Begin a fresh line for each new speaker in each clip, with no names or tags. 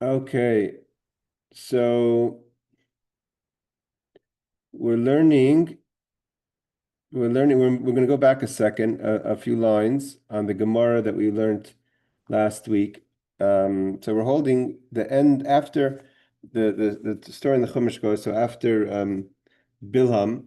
Okay, so we're learning. We're going to go back a second, a few lines on the Gemara that we learned last week. So we're holding the end after the story in the Chumash goes. So after Bilham,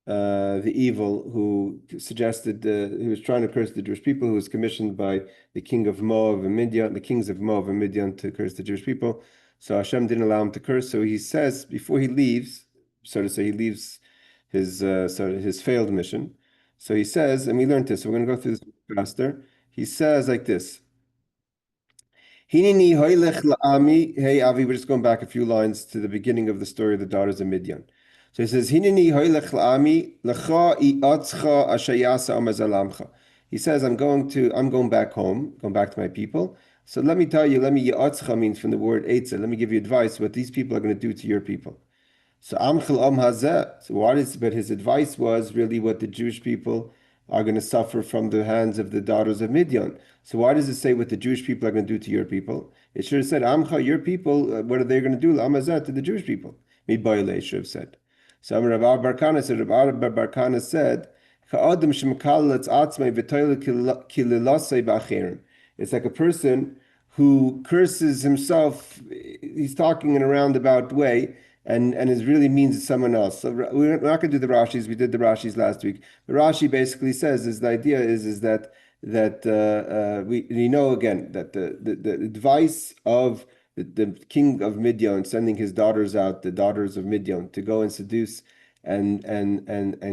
the evil who suggested he was trying to curse the Jewish people, who was commissioned by the king of Moab and Midyan, the kings of Moab and Midyan to curse the Jewish people. So Hashem didn't allow him to curse. So he says before he leaves, so to say, he leaves his failed mission. So he says, and we learned this. So we're going to go through this faster. He says like this. Hinini hoylech la'ami. Hey Avi, we're just going back a few lines to the beginning of the story of the daughters of Midyan. So he says, Hinini hoylech la'ami lecha iatzcha ashayasa amazalamcha. He says, I'm going back home, going back to my people. So let me tell you, yatzcha means from the word etza. Let me give you advice what these people are going to do to your people. So Amchel Am Hazeh. So but his advice was really what the Jewish people are going to suffer from the hands of the daughters of Midyan. So why does it say what the Jewish people are going to do to your people? It should have said Amcha, your people. What are they going to do? Am Hazeh to the Jewish people. Midbayle should have said. So Rabbi Barkana said. Rabbi Barkana said. It's like a person who curses himself. He's talking in a roundabout way and it really means someone else. So we're not going to do the Rashis. We did the Rashis last week. The Rashi basically says is the idea is that we know again that the advice of the king of Midyan sending his daughters out, the daughters of Midyan, to go and seduce and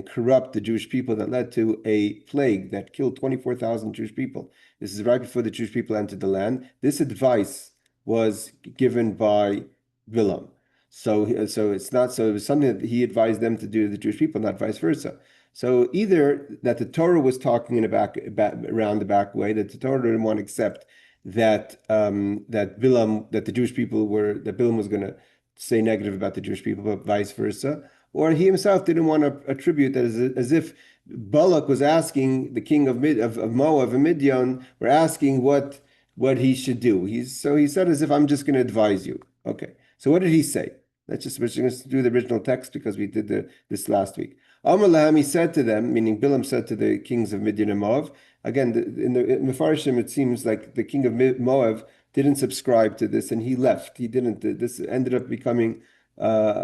corrupt the Jewish people that led to a plague that killed 24,000 Jewish people. This is right before the Jewish people entered the land. This advice was given by Bilam. So it's not so. It was something that he advised them to do to the Jewish people, not vice versa. So either that the Torah was talking in around the back way, that the Torah didn't want to accept that the Jewish people that Bilam was going to say negative about the Jewish people, but vice versa, or he himself didn't want to attribute that as if Balak was asking the king of Moab and Midyan were asking what he should do. So he said as if I'm just going to advise you. Okay. So what did he say? We're just going to do the original text because we did this last week. Amar lahem, he said to them, meaning Bilam said to the kings of Midyan and Moab. Again, in the Mefarshim, it seems like the king of Moab didn't subscribe to this and he left. He didn't. This ended up becoming idea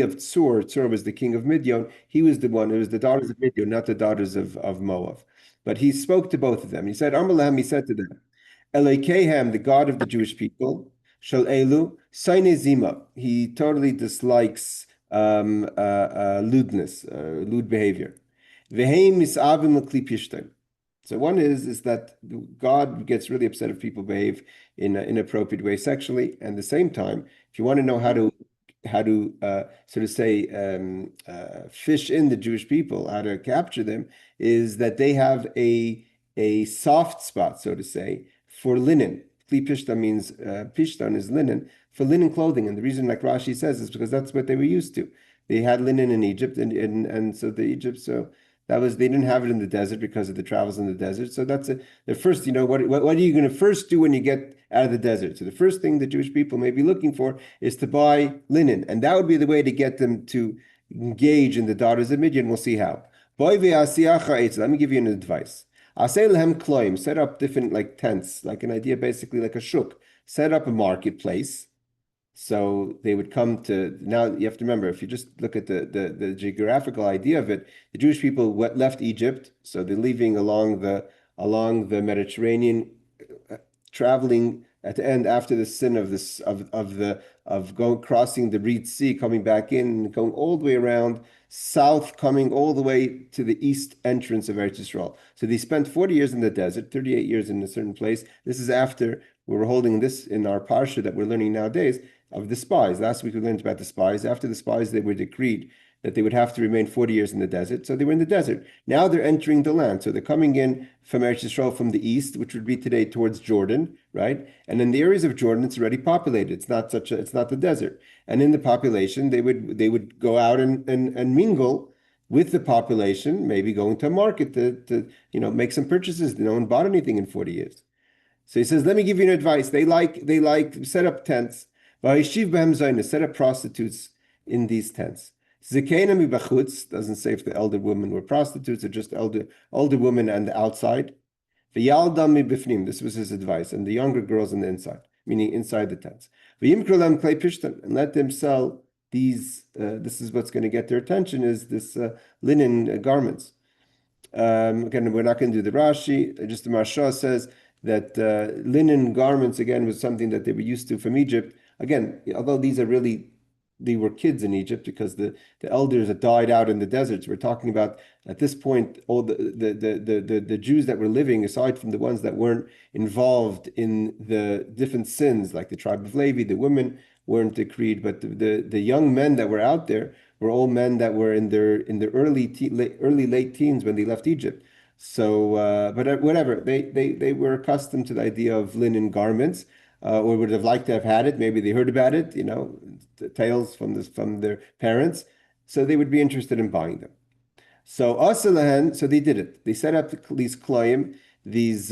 of Tzur. Tzur was the king of Midyan. He was the one. It was the daughters of Midyan, not the daughters of Moab. But he spoke to both of them. He said, Amar lahem, he said to them, Elokehem, the God of the Jewish people, Shal Elu, Saine Zima. He totally dislikes lewdness, lewd behavior. Veheim misavim l'kli pishtim. So one is that God gets really upset if people behave in an inappropriate way sexually. And at the same time, if you want to know how to sort of say fish in the Jewish people, how to capture them, is that they have a soft spot, so to say, for linen. Kli pishtan means pishtan is linen for linen clothing, and the reason, like Rashi says, is because that's what they were used to. They had linen in Egypt, and so they didn't have it in the desert because of the travels in the desert. So that's the first. What are you going to first do when you get out of the desert? So the first thing the Jewish people may be looking for is to buy linen, and that would be the way to get them to engage in the daughters of Midian. We'll see how. Let me give you an advice. Set up different like tents, like an idea, basically like a shuk. Set up a marketplace. So they would come to, now you have to remember, if you just look at the geographical idea of it, the Jewish people left Egypt, so they're leaving along the Mediterranean, traveling at the end after the sin of going crossing the Red Sea, coming back in, going all the way around south, coming all the way to the east entrance of Eretz Yisrael. So they spent 40 years in the desert, 38 years in a certain place. This is after we were holding this in our parsha that we're learning nowadays of the spies. Last week we learned about the spies. After the spies, they were decreed that they would have to remain 40 years in the desert. So they were in the desert. Now they're entering the land. So they're coming in from Eretz Yisrael from the east, which would be today towards Jordan, right? And in the areas of Jordan, it's already populated. It's not the desert. And in the population, they would go out and mingle with the population, maybe going to a market to make some purchases. No one bought anything in 40 years. So he says, let me give you an advice. They like set up tents. Set up prostitutes in these tents. Zekena mi bachutz doesn't say if the elder women were prostitutes or just older women on the outside. V'yalda mi bifnim. This was his advice, and the younger girls on the inside, meaning inside the tents. V'yimkru lam klei pishtan, and let them sell these. This is what's going to get their attention: is this linen garments. Again, we're not going to do the Rashi. Just the Marsha says that linen garments, again, was something that they were used to from Egypt. Again, although they were kids in Egypt because the elders that died out in the deserts. We're talking about, at this point, all the Jews that were living, aside from the ones that weren't involved in the different sins, like the tribe of Levi, the women weren't decreed, but the young men that were out there were all men that were in their late teens when they left Egypt. So, but whatever, they were accustomed to the idea of linen garments, or would have liked to have had it. Maybe they heard about it, the tales from their parents, so they would be interested in buying them. So Asalahan, so they did it. They set up these kloim, these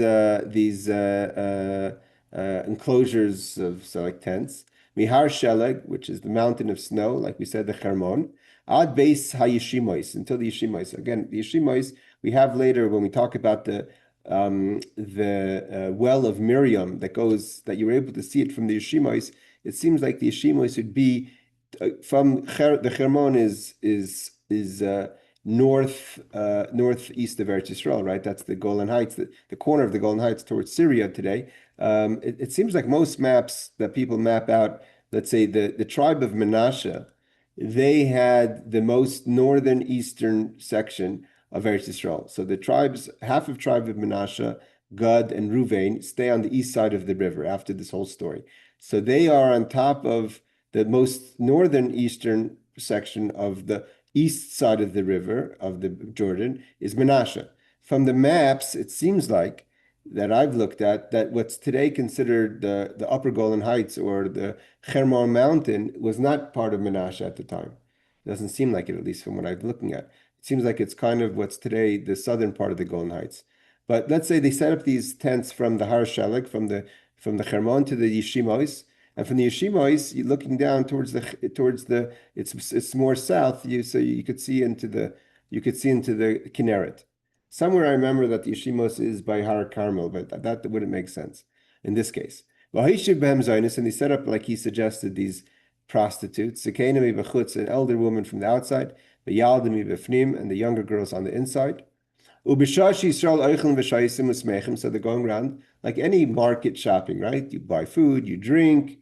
enclosures of like tents. Mihar Sheleg, which is the mountain of snow, like we said, the Hermon. Ad base hayishimois, until the yishimois. Again, the yishimois we have later when we talk about the well of Miriam that you were able to see it from the yishimois. It seems like the yishimois would be from the Hermon is northeast of Eretz Yisrael, right? That's the Golan Heights, the corner of the Golan Heights towards Syria today. It seems like most maps that people map out, let's say the tribe of Menashe, they had the most northern eastern section of Eretz Yisrael. So the tribes, half of tribe of Menashe, Gad, and Ruvain stay on the east side of the river after this whole story. So they are on top of the most northern eastern section of the east side of the river, of the Jordan, is Menashe. From the maps, it seems like that I've looked at, that what's today considered the Upper Golan Heights or the Hermon Mountain was not part of Menashe at the time. It doesn't seem like it, at least from what I'm looking at. It seems like it's kind of what's today the southern part of the Golan Heights. But let's say they set up these tents from the Har Shalek, from the Hermon to the Yeshimois, and from the Yeshimois, you're looking down towards the it's more south. So you could see into the Kinneret. Somewhere I remember that the Yeshimos is by Har Carmel, but that wouldn't make sense in this case. And they set up, like he suggested, these prostitutes, an elder woman from the outside, and the younger girls on the inside. So they're going around like any market shopping, right? You buy food, you drink,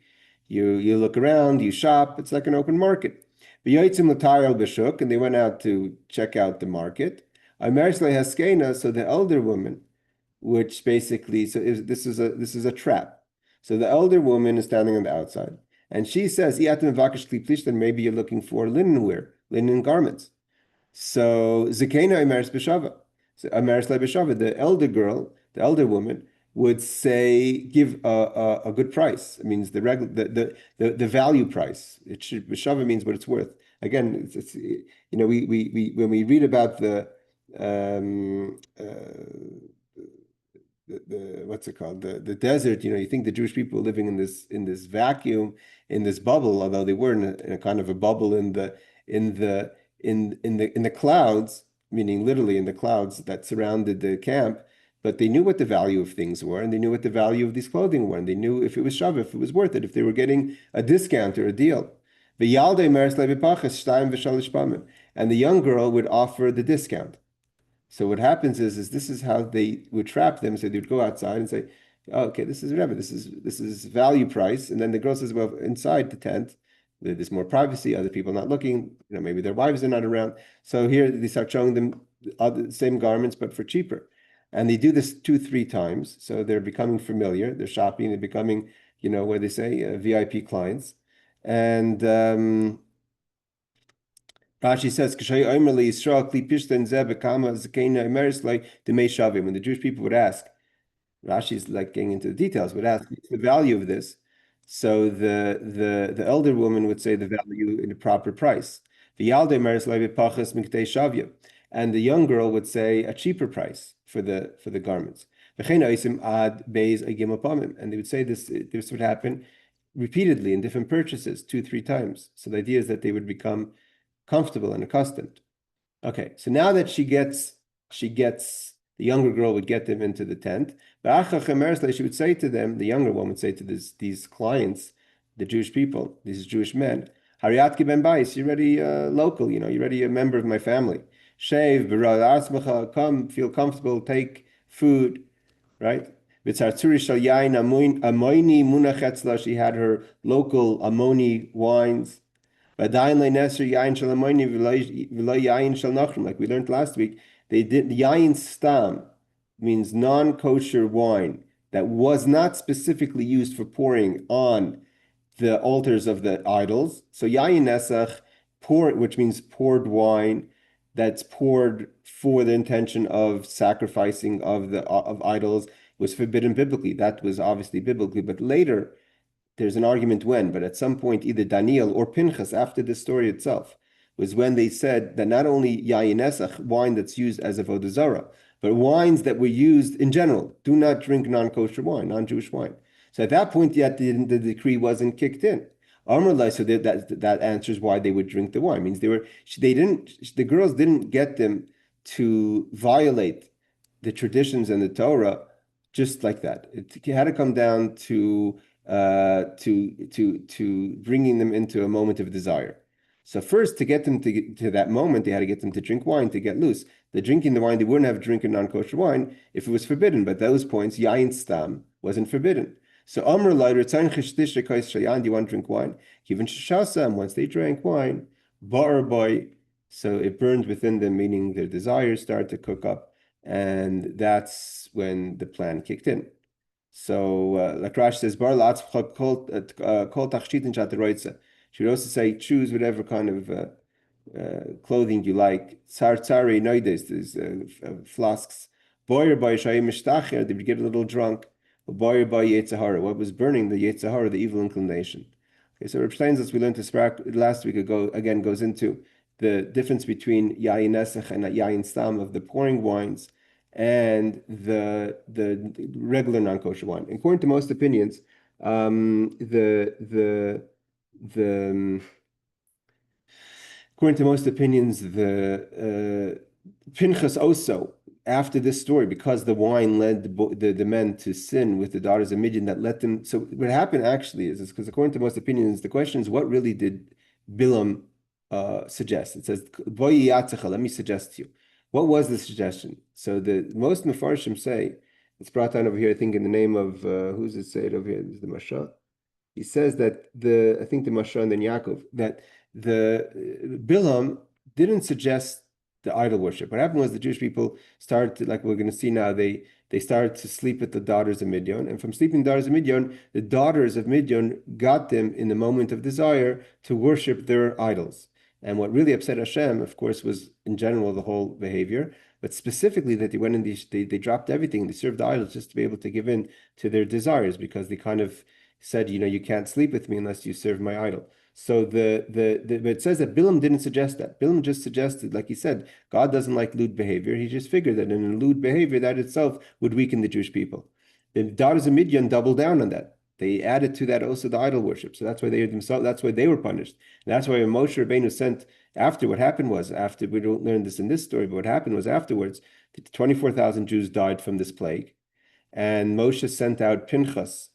you look around, you shop. It's like an open market. And they went out to check out the market. So the elder woman, which basically, this is a trap. So the elder woman is standing on the outside, and she says, then maybe you're looking for linen garments. So Zakena Imeres B'Shava. So the elder girl, the elder woman, would say, give a good price. It means the value price. It should B'Shava means what it's worth. Again, it's we when we read about the what's it called, the desert, you think the Jewish people were living in this vacuum, in this bubble, although they were in a kind of a bubble in the clouds, meaning literally in the clouds that surrounded the camp. But they knew what the value of things were, and they knew what the value of these clothing were, and they knew if it was shav, if it was worth it, if they were getting a discount or a deal. And the young girl would offer the discount. So what happens is this is how they would trap them. So they would go outside and say, oh, okay, this is whatever, this is value price. And then the girl says, well, inside the tent, there's more privacy, other people not looking, maybe their wives are not around. So here they start showing them the same garments, but for cheaper. And they do this 2-3 times. So they're becoming familiar. They're shopping. They're becoming, what they say, VIP clients. And Rashi says, when the Jewish people would ask, Rashi's like getting into the details, would ask, what's the value of this? So the elder woman would say the value in the proper price. And the young girl would say a cheaper price for the garments. And they would say this would happen repeatedly in different purchases, 2-3 times. So the idea is that they would become comfortable and accustomed. Okay, so now that she gets the younger girl would get them into the tent. She would say to them, the younger one would say to these clients, the Jewish people, these Jewish men, Hariyatki ben Bais, you're already local, you're already a member of my family. Shave, come, feel comfortable, take food, right? She had her local Amoni wines. Like we learned last week, they did yain stam, means non-kosher wine that was not specifically used for pouring on the altars of the idols. So yain nesach, which means poured wine that's poured for the intention of sacrificing of idols, was forbidden biblically. That was obviously biblically, but later there's an argument when, but at some point, either Daniel or Pinchas, after the story itself, was when they said that not only yayin esach, wine that's used as avodah zarah, but wines that were used in general, do not drink non-kosher wine, non-Jewish wine. So at that point, yet the decree wasn't kicked in. So that answers why they would drink the wine. It means the girls didn't get them to violate the traditions and the Torah just like that. It had to come down to bringing them into a moment of desire. So first, to get them to that moment, they had to get them to drink wine to get loose. The drinking the wine, they wouldn't have drinking non-kosher wine if it was forbidden. But those points, yain stam wasn't forbidden. So Amr Lighter, do you want to drink wine? Given Shashasam, once they drank wine, bar boy, so it burned within them, meaning their desires started to cook up, and that's when the plan kicked in. So like Rashi says, bar kol tachshitin shat. She would also say, choose whatever kind of clothing you like. Tsar tsari noides, there's flasks. Boyer by shayim mishtachir, they would get a little drunk. Boyer by yetzahara, what was burning the yetzahara, the evil inclination. Okay, so it explains, as we learned this last week ago, again goes into the difference between yayin nesach and yayin stam of the pouring wines and the regular non-kosher wine. According to most opinions, according to most opinions, the Pinchas also, after this story, because the wine led the men to sin with the daughters of Midyan, that let them. So what happened actually is because according to most opinions, the question is, what really did Bilam suggest? It says, let me suggest to you. What was the suggestion? So the most Mefarshim say, it's brought down over here, I think in the name of, who's it say it over here? Is the Masha? He says that I think the Masha and then Yaakov, that the Bilam didn't suggest the idol worship. What happened was the Jewish people started to, like we're going to see now, they started to sleep with the daughters of Midyan. And from sleeping daughters of Midyan, the daughters of Midyan got them in the moment of desire to worship their idols. And what really upset Hashem, of course, was in general the whole behavior, but specifically that they went and they dropped everything. They served the idols just to be able to give in to their desires, because they kind of said, you can't sleep with me unless you serve my idol. So but it says that Bilam didn't suggest that. Bilam just suggested, like he said, God doesn't like lewd behavior. He just figured that in a lewd behavior, that itself would weaken the Jewish people. The daughters of Midyan doubled down on that. They added to that also the idol worship. So that's why that's why they were punished. And that's why when Moshe Rabbeinu sent after, what happened was, after, we don't learn this in this story, but what happened was afterwards, 24,000 Jews died from this plague. And Moshe sent out Pinchas,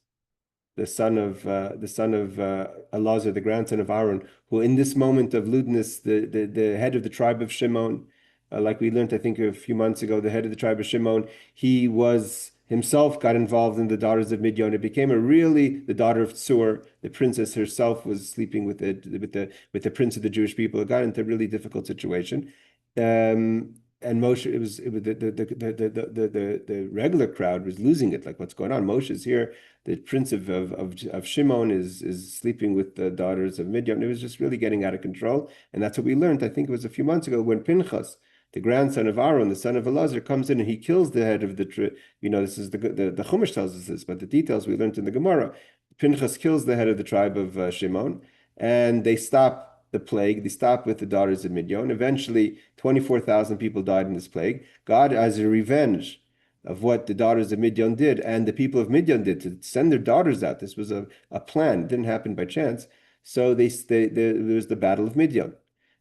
the son of Elazar, the grandson of Aaron, who in this moment of lewdness, the head of the tribe of Shimon, like we learned, I think a few months ago, the head of the tribe of Shimon, he was himself got involved in the daughters of Midyan. It became the daughter of Tsur, the princess herself was sleeping with the prince of the Jewish people. It got into a really difficult situation. And Moshe, it was the regular crowd was losing it. Like, what's going on? Moshe's here. The prince of Shimon is sleeping with the daughters of Midyan. It was just really getting out of control. And that's what we learned. I think it was a few months ago when Pinchas, the grandson of Aaron, the son of Elazar, comes in and he kills the head of this is the Chumash tells us this, but the details we learned in the Gemara. Pinchas kills the head of the tribe of Shimon, and they stop the plague. They stop with the daughters of Midyan. Eventually, 24,000 people died in this plague. God, as a revenge what the daughters of Midyan did and the people of Midyan did to send their daughters out. This was a plan. It didn't happen by chance. So there was the battle of Midyan.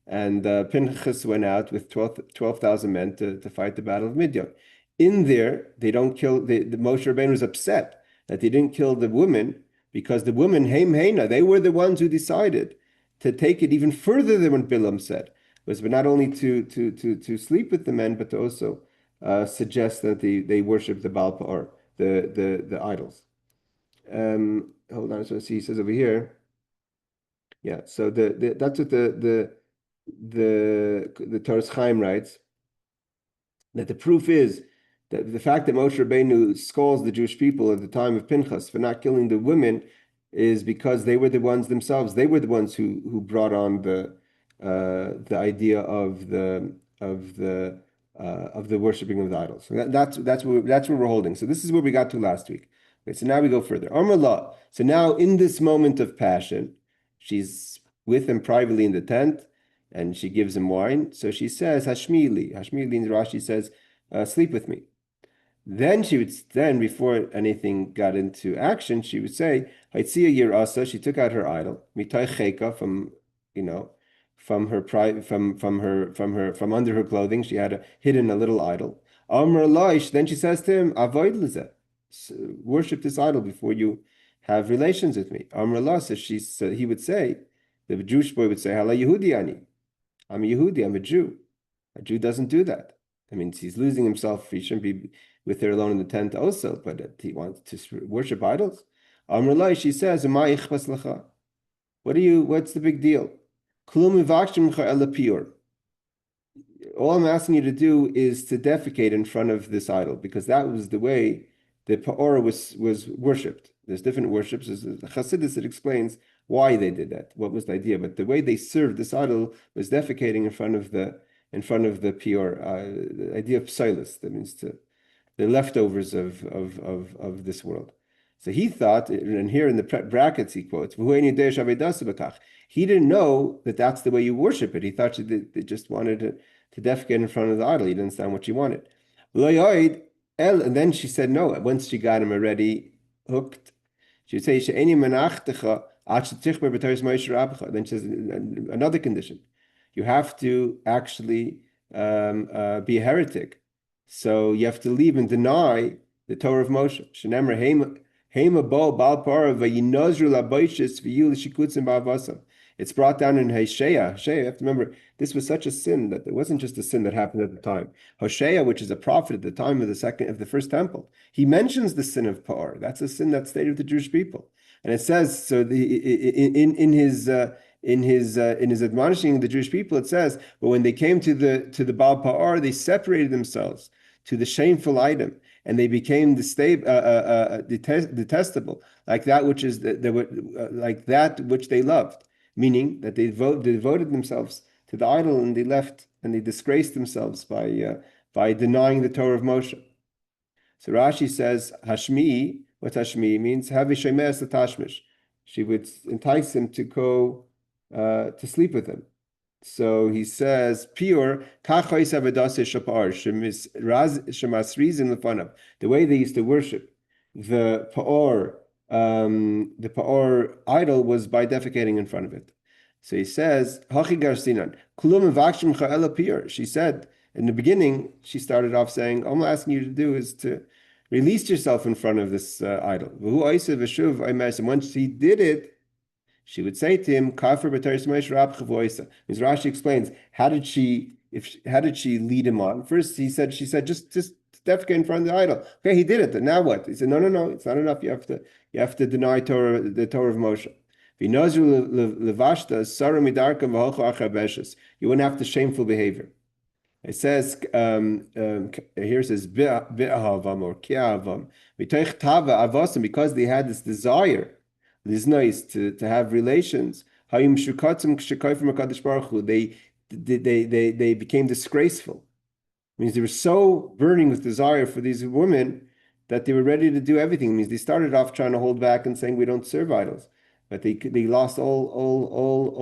And Pinchas went out with 12,000 men to fight the battle of Midyan. In there, they don't kill, the Moshe Rabbeinu was upset that they didn't kill the women because the women, Heim Heina, they were the ones who decided to take it even further than what Bilam said, was but not only to sleep with the men, but to also suggest that they worship the Baal Pa'or, the idols. Hold on, so he says over here. Yeah, so that's what the Torah Chaim writes, that the proof is that the fact that Moshe Rabbeinu scolds the Jewish people at the time of Pinchas for not killing the women is because they were the ones themselves. They were the ones who brought on the idea of the worshiping of the idols. So that's where we're holding. So this is where we got to last week. Okay, so now we go further. Amrullah. So now in this moment of passion, she's with him privately in the tent, and she gives him wine. So she says, Hashmili. Hashmili in Rashi says, sleep with me. Then before anything got into action, she would say, Haitzia Yirasa, she took out her idol, Mitai Cheka, from under her clothing, she had hidden a little idol. Amr Laish, then she says to him, Avoid Lizeh, worship this idol before you have relations with me. Amr Allah, so he would say, the Jewish boy would say, Hala Yehudi ani. I'm a Yehudi, I'm a Jew. A Jew doesn't do that. I mean, he's losing himself. He shouldn't be with her alone in the tent also, but he wants to worship idols. Amrullah, she says, what's the big deal? All I'm asking you to do is to defecate in front of this idol, because that was the way the Pa'or was worshipped. There's different worships. There's a Chassidus that explains why they did that, what was the idea. But the way they served this idol was defecating in front of the Pa'or. The idea of psilus, that means the leftovers of this world. So he thought, and here in the brackets he quotes, he didn't know that that's the way you worship it. He thought they just wanted to defecate in front of the idol. He didn't understand what she wanted. And then she said no. Once she got him already hooked, she would say, then she says, another condition. You have to actually be a heretic. So you have to leave and deny the Torah of Moshe. It's brought down in Hosea. You have to remember, this was such a sin that it wasn't just a sin that happened at the time. Hosea, which is a prophet at the time of the first temple, he mentions the sin of Pa'or. That's a sin that stayed with the Jewish people. And it says, so in his admonishing the Jewish people, it says, but when they came to the Baal Pa'or, they separated themselves to the shameful item, and they became detestable, like that which is like that which they loved, meaning that they devoted themselves to the idol, and they left and they disgraced themselves by denying the Torah of Moshe. So Rashi says, Hashmi, what Hashmi means, Havishemes Tashmish. She would entice him to go to sleep with him. So he says, pure, the way they used to worship the Pa'or idol was by defecating in front of it. So he says, she said, in the beginning, she started off saying, all I'm asking you to do is to release yourself in front of this idol. And once he did it, she would say to him, Kafir b'Torah Moshe. As Rashi explains, how did she lead him on? First, she said, just defecate in front of the idol. Okay, he did it. Now what? He said, no, it's not enough. You have to deny the Torah of Moshe. You wouldn't have to shameful behavior. It says, here it says, bi'ahavam or ki'ahavam, because they had this desire, this nice to have relations. They became disgraceful. It means they were so burning with desire for these women that they were ready to do everything. It means they started off trying to hold back and saying we don't serve idols, but they lost all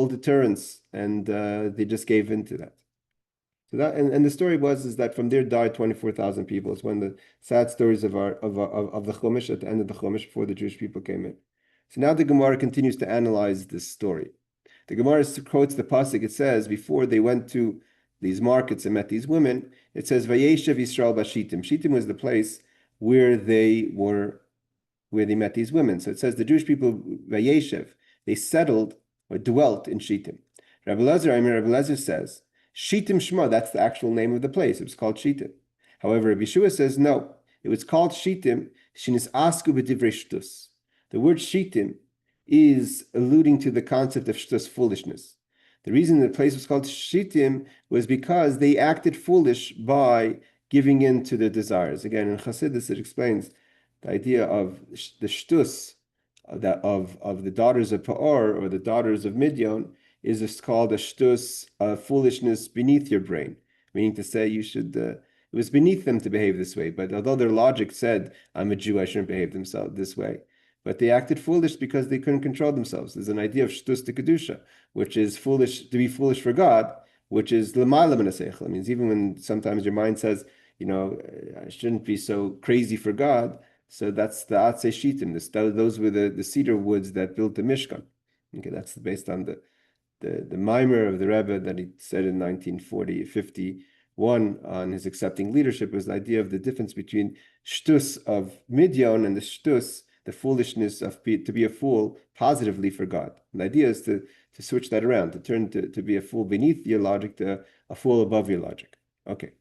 deterrence, and they just gave in to that. So that and the story is that from there died 24,000 people. It's one of the sad stories of the Chumash at the end of the Chumash before the Jewish people came in. So now the Gemara continues to analyze this story. The Gemara quotes the pasuk. It says before they went to these markets and met these women, it says Vayeshev Yisrael Bashitim. Shittim was the place where they met these women. So it says the Jewish people Vayeshev, they settled or dwelt in Shittim. Rabbi Elazar says Shittim Shema, that's the actual name of the place. It was called Shittim. However, Rabbi Yeshua says no. It was called Shittim Shinis Asku B'divrei Shtus. The word Shittim is alluding to the concept of shtus, foolishness. The reason the place was called Shittim was because they acted foolish by giving in to their desires. Again, in Chassidus, it explains the idea of the shtus of the daughters of Pa'or or the daughters of Midyan is called a shtus, foolishness beneath your brain, meaning to say you should. It was beneath them to behave this way, but although their logic said, "I'm a Jew, I shouldn't behave themselves this way." But they acted foolish because they couldn't control themselves. There's an idea of shtus de kedusha, which is foolish to be foolish for God, which is l'mayla min haseichel. It means even when sometimes your mind says, I shouldn't be so crazy for God. So that's the atzei shittim. Those were the cedar woods that built the Mishkan. Okay, that's based on the mimer of the Rebbe that he said in 1951 on his accepting leadership was the idea of the difference between shtus of Midyan and the shtus, the foolishness to be a fool positively for God. And the idea is to switch that around, to turn to be a fool beneath your logic to a fool above your logic. Okay,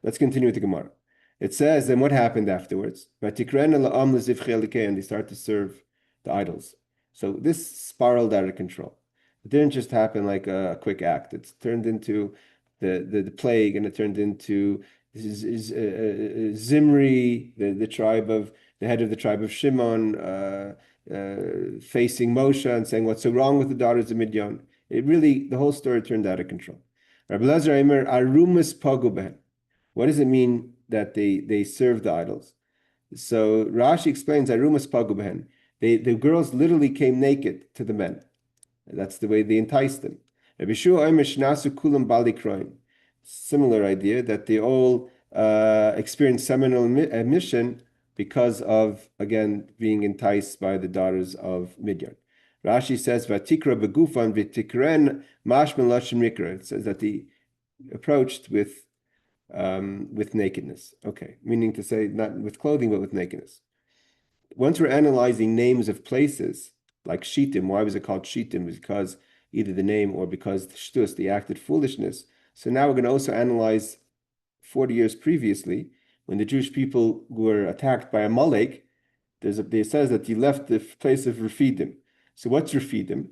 let's continue with the Gemara. It says, then what happened afterwards? And they start to serve the idols. So this spiraled out of control. It didn't just happen like a quick act. It's turned into the plague, and it turned into Zimri, the head of the tribe of Shimon, facing Moshe and saying, what's so wrong with the daughters of Midyan? The whole story turned out of control. Rabbi Elazar Aimer, Arumas Paguben. What does it mean that they serve the idols? So Rashi explains, Arumas Paguben. The girls literally came naked to the men. That's the way they enticed them. Rabbi Shua Aimer Shnasu Kulam Bali Kroin. Similar idea that they all experienced seminal emission because of, again, being enticed by the daughters of Midyan. Rashi says, "Vatikra begufan v'tikren mashman lashon mikra." It says that he approached with nakedness. Okay, meaning to say not with clothing, but with nakedness. Once we're analyzing names of places like Shittim, why was it called Shittim? Because either the name or because the shtus, the acted foolishness. So now we're going to also analyze 40 years previously, when the Jewish people were attacked by Amalek. It says that he left the place of Refidim. So what's Refidim?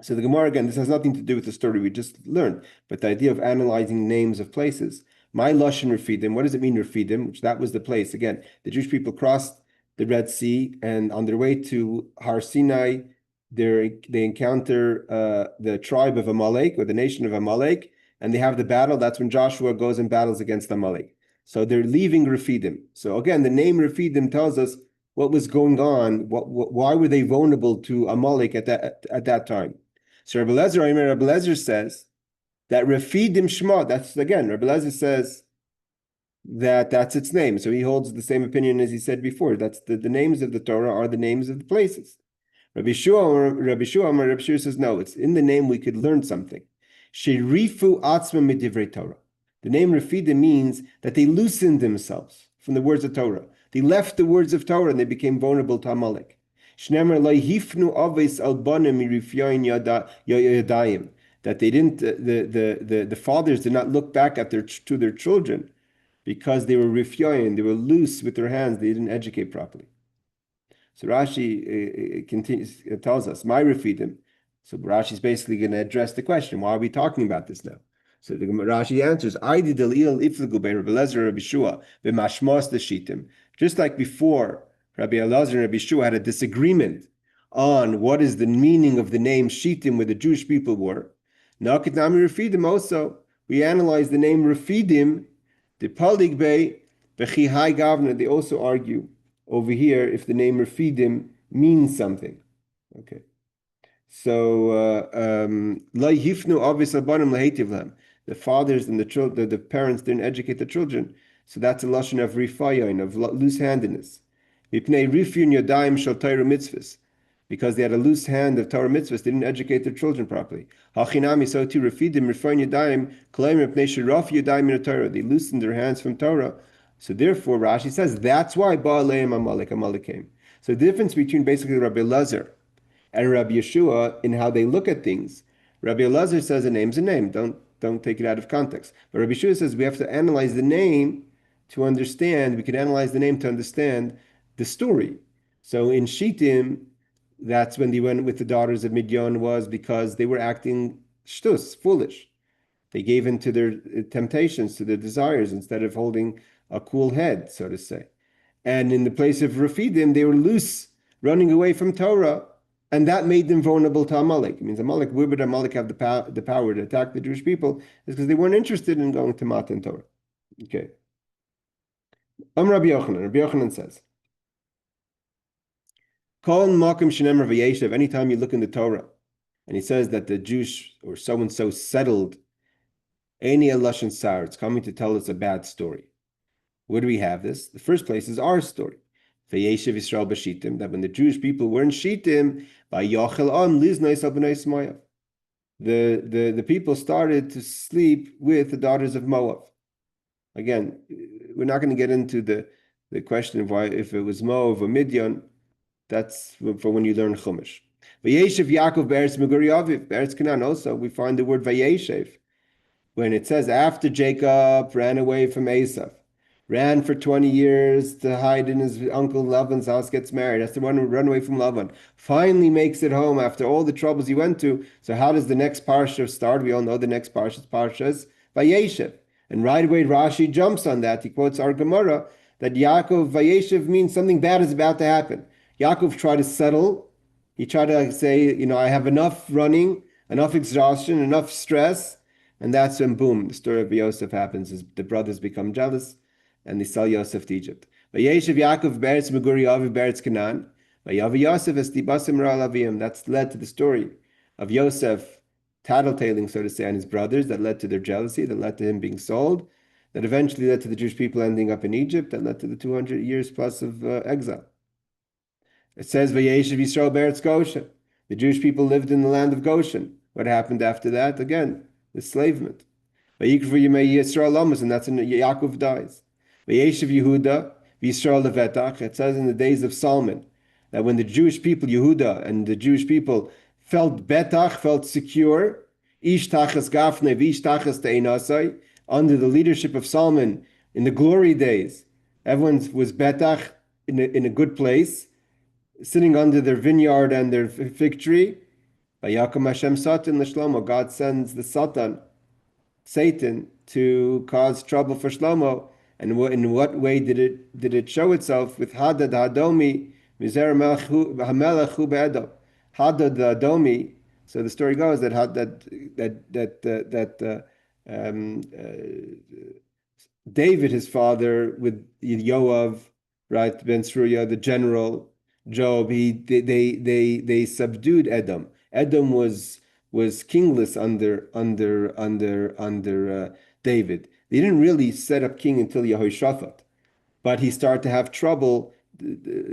So the Gemara, again, this has nothing to do with the story we just learned, but the idea of analyzing names of places. My Lashon Refidim, what does it mean Refidim? Which that was the place. Again, the Jewish people crossed the Red Sea, and on their way to Har Sinai, they encounter the tribe of Amalek, or the nation of Amalek, and they have the battle. That's when Joshua goes and battles against Amalek. So they're leaving Refidim. So again, the name Refidim tells us what was going on. Why were they vulnerable to Amalek at that time? So Rabbi Elazar says that Refidim Shema. That's again, Rabbi Elazar says that's its name. So he holds the same opinion as he said before. That's the names of the Torah are the names of the places. Rabbi Shua says no. It's in the name we could learn something. Sherifu atzma midivrei Torah. The name Refidim means that they loosened themselves from the words of Torah. They left the words of Torah and they became vulnerable to Amalek. That they didn't, the fathers did not look back at to their children because they were rifyayin, they were loose with their hands, they didn't educate properly. So Rashi tells us, my Refidim. So Rashi is basically going to address the question, why are we talking about this now? So the Rashi answers, just like before, Rabbi Elazar and Rabbi Shua had a disagreement on what is the meaning of the name Shittim, where the Jewish people were. Nakitnami Refidim also, we analyze the name Refidim, the Palig Bey, Bechihai Gavna. They also argue over here if the name Refidim means something. Okay. So, the fathers and the children, the parents didn't educate the children. So that's a lashon of rifayon, of loose-handedness. Mipnei rifyun yadayim shel Torah mitzvahs, because they had a loose hand of Torah mitzvahs, they didn't educate their children properly. Hachinami, so too, refidim rifayon yadayim klaim mipnei shiraf yadayim min Torah. They loosened their hands from Torah. So therefore, Rashi says that's why Ba'aleim Amalek came. So the difference between basically Rabbi Elazar and Rabbi Yeshua in how they look at things. Rabbi Elazar says a name's a name. Don't take it out of context. But Rabbi Yeshua says we have to analyze the name to understand. We can analyze the name to understand the story. So in Shittim, that's when they went with the daughters of Midyan, was because they were acting shtus, foolish. They gave in to their temptations, to their desires, instead of holding a cool head, so to say. And in the place of Rafidim, they were loose, running away from Torah, and that made them vulnerable to Amalek. It means Amalek, where would Amalek have the power to attack the Jewish people? Is because they weren't interested in going to Matan Torah. Okay. Rabbi Yochanan says, Kol makom shenemar v'yeshev, anytime you look in the Torah, and he says that the Jewish or so-and-so settled, Eini Lashon Sar, it's coming to tell us a bad story. Where do we have this? The first place is our story. V'yeshev Yisrael b'shittim, that when the Jewish people were in Shittim, v'yochel on liznais al b'nai Moav, the people started to sleep with the daughters of Moab. Again, we're not going to get into the question of why, if it was Moab or Midyan. That's for when you learn Chumash. Vayeshev Yaakov be'eretz Meguri Aviv, be'eretz Canaan. Also, we find the word Vayeshev when it says after Jacob ran away from Esav, ran for 20 years to hide in his uncle Laban's house, gets married, has to run away from Laban, finally makes it home after all the troubles he went to. So how does the next parsha start? We all know the next parsha is Vayeshev. And right away Rashi jumps on that. He quotes our Gemara that Yaakov Vayeshev means something bad is about to happen. Yaakov tried to settle. He tried to say, I have enough running, enough exhaustion, enough stress. And that's when, boom, the story of Yosef happens. The brothers become jealous and they sell Yosef to Egypt. Vayeshev Yaakov be'eretz Meguri Aviv be'eretz Canaan. Vayavi Yosef es tibasim ra'al aviyim. That's led to the story of Yosef tattletaling, so to say, on his brothers. That led to their jealousy. That led to him being sold. That eventually led to the Jewish people ending up in Egypt. That led to the 200 years plus of exile. It says, Vayeshev Yisrael be'eretz Goshen. The Jewish people lived in the land of Goshen. What happened after that? Again, enslavement. Vayikru Yemei Yisrael Lamas, and that's when Yaakov dies. Vayeshev Yehuda Yisrael levetach. It says in the days of Solomon that when the Jewish people, Yehuda and the Jewish people, felt betach, felt secure, ish tachas gafne v'ish tachas te'inasai, under the leadership of Solomon in the glory days, everyone was betach in a good place, sitting under their vineyard and their fig tree. Vayakam Hashem Satan l'Shlomo. God sends the Satan, to cause trouble for Shlomo. And in what way did it show itself? With Hadad HaEdomi, Mizer HaMelech Hu Be'edom. Hadad HaEdomi. So the story goes that David, his father, with Yoav, right, Ben Sruya, the general, Job, they subdued Edom. Edom was kingless under David. They didn't really set up king until Yehoshaphat, but he started to have trouble.